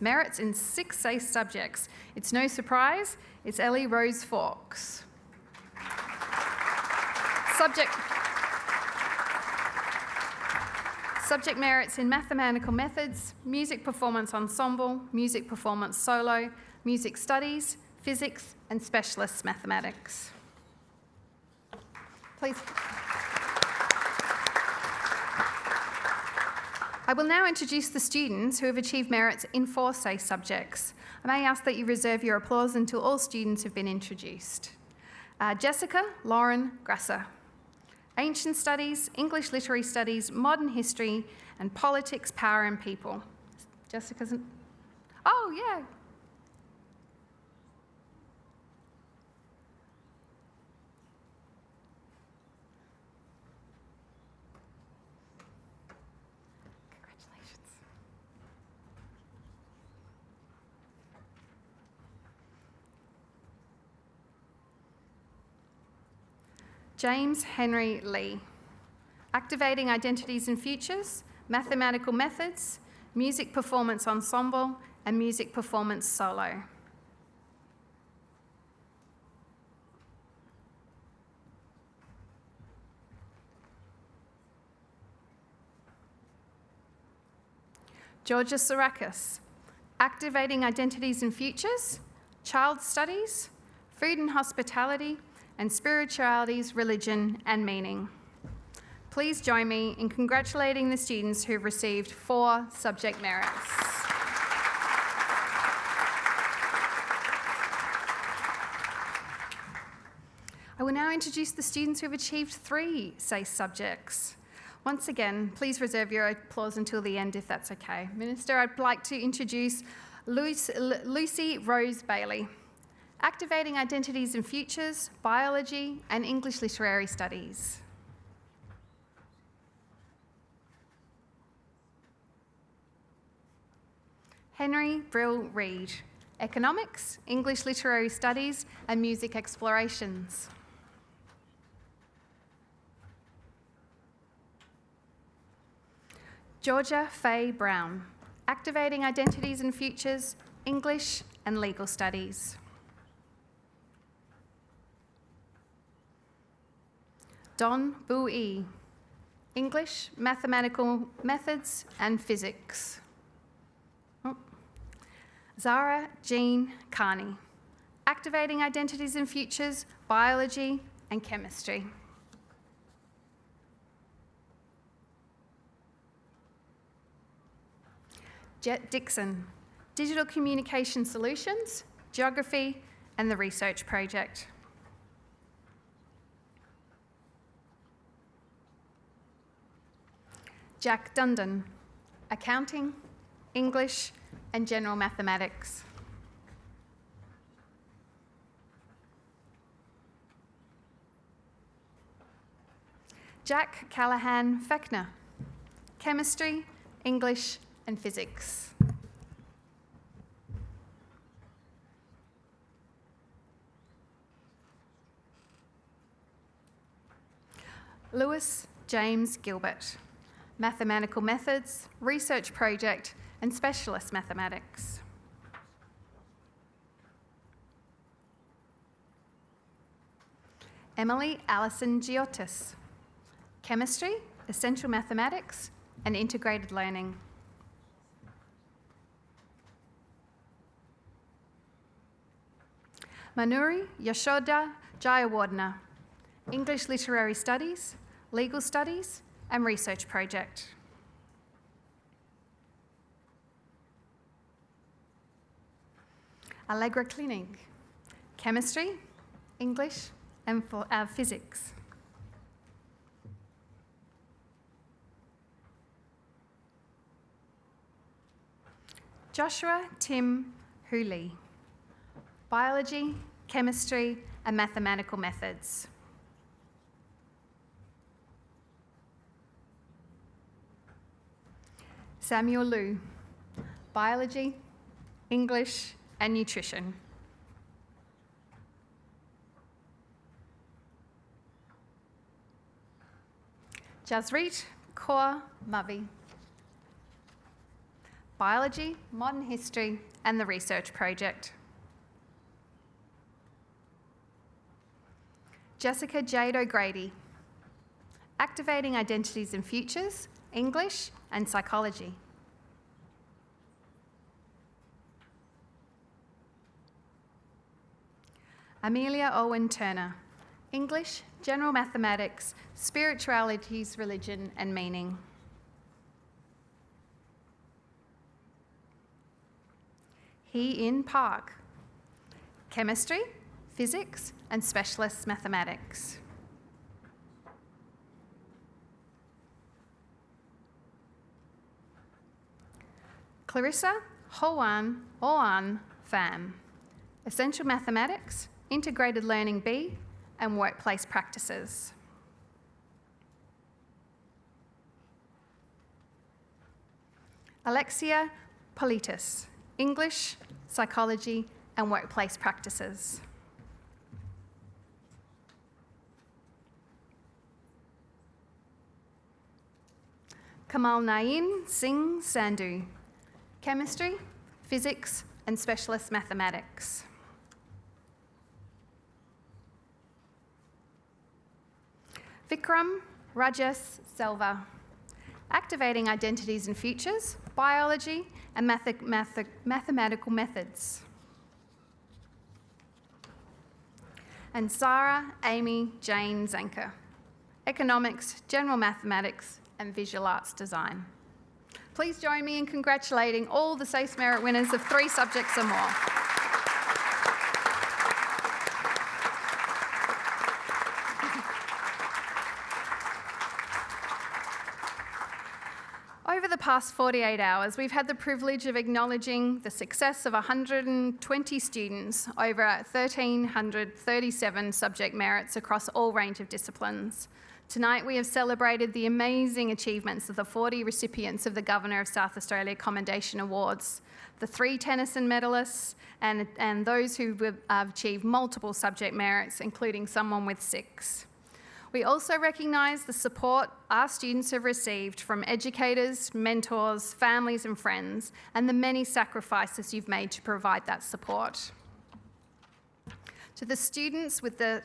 merits in 6 SACE subjects. It's no surprise, it's Ellie Rose Fawkes. Subject merits in mathematical methods, music performance ensemble, music performance solo, music studies, physics and specialist mathematics. Please. I will now introduce the students who have achieved merits in 4 SACE subjects. I may ask that you reserve your applause until all students have been introduced. Jessica Lauren Grasser. Ancient Studies, English Literary Studies, Modern History, and Politics, Power and People. Jessica's... Oh, yeah. James Henry Lee. Activating Identities and Futures, Mathematical Methods, Music Performance Ensemble, and Music Performance Solo. Georgia Sarakis. Activating Identities and Futures, Child Studies, Food and Hospitality, and spiritualities, religion and meaning. Please join me in congratulating the students who've received 4 subject merits. I will now introduce the students who have achieved 3 SACE subjects. Once again, please reserve your applause until the end if that's okay. Minister, I'd like to introduce Lucy Rose Bailey, Activating Identities and Futures, Biology and English Literary Studies. Henry Brill Reid, Economics, English Literary Studies and Music Explorations. Georgia Faye Brown, Activating Identities and Futures, English and Legal Studies. Don Bui, English, Mathematical Methods and Physics. Zara Jean Carney, Activating Identities and Futures, Biology and Chemistry. Jet Dixon, Digital Communication Solutions, Geography and the Research Project. Jack Dundon, Accounting, English and General Mathematics. Jack Callahan Fechner, Chemistry, English and Physics. Lewis James Gilbert, Mathematical Methods, Research Project and Specialist Mathematics. Emily Allison Giotis, Chemistry, Essential Mathematics and Integrated Learning. Manuri Yashoda Jayawardena, English Literary Studies, Legal Studies and Research Project. Allegra Klinig, Chemistry, English and Physics. Joshua Tim Hooley, Biology, Chemistry and Mathematical Methods. Samuel Liu, Biology, English and Nutrition. Jasreet Kaur Mavi, Biology, Modern History and the Research Project. Jessica Jade O'Grady, Activating Identities and Futures, English and Psychology. Amelia Owen Turner, English, General Mathematics, Spiritualities, Religion and Meaning. Hee In Park, Chemistry, Physics and Specialist Mathematics. Clarissa Hoan Oan Pham, Essential Mathematics, Integrated Learning B and Workplace Practices. Alexia Politis, English, Psychology and Workplace Practices. Kamal Naeem Singh Sandhu, Chemistry, Physics and Specialist Mathematics. Vikram Rajesh Selva, Activating Identities and Futures, Biology and Mathematical Methods. and Zara Amy Jane Zanker, Economics, General Mathematics, and Visual Arts Design. Please join me in congratulating all the SACE Merit winners of 3 subjects or more. Over the past 48 hours, we've had the privilege of acknowledging the success of 120 students over 1,337 subject merits across all range of disciplines. Tonight, we have celebrated the amazing achievements of the 40 recipients of the Governor of South Australia Commendation Awards, the 3 Tennyson medalists, and those who have achieved multiple subject merits, including someone with 6. We also recognise the support our students have received from educators, mentors, families and friends, and the many sacrifices you've made to provide that support. To the students with the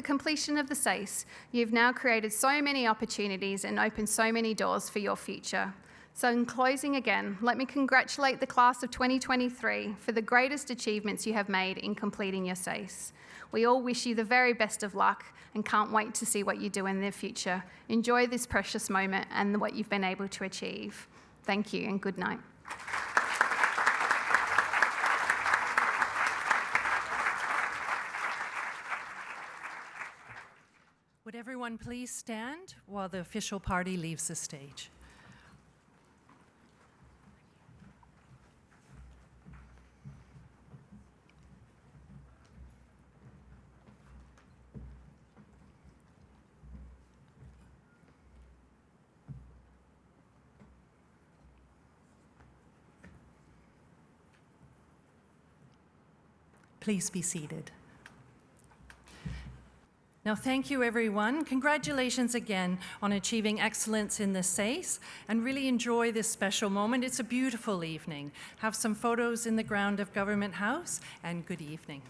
completion of the SACE, you've now created so many opportunities and opened so many doors for your future. So in closing again, let me congratulate the class of 2023 for the greatest achievements you have made in completing your SACE. We all wish you the very best of luck and can't wait to see what you do in the future. Enjoy this precious moment and what you've been able to achieve. Thank you and good night. Would everyone please stand while the official party leaves the stage? Please be seated. Now, thank you, everyone. Congratulations again on achieving excellence in the SACE, and really enjoy this special moment. It's a beautiful evening. Have some photos in the ground of Government House, and good evening.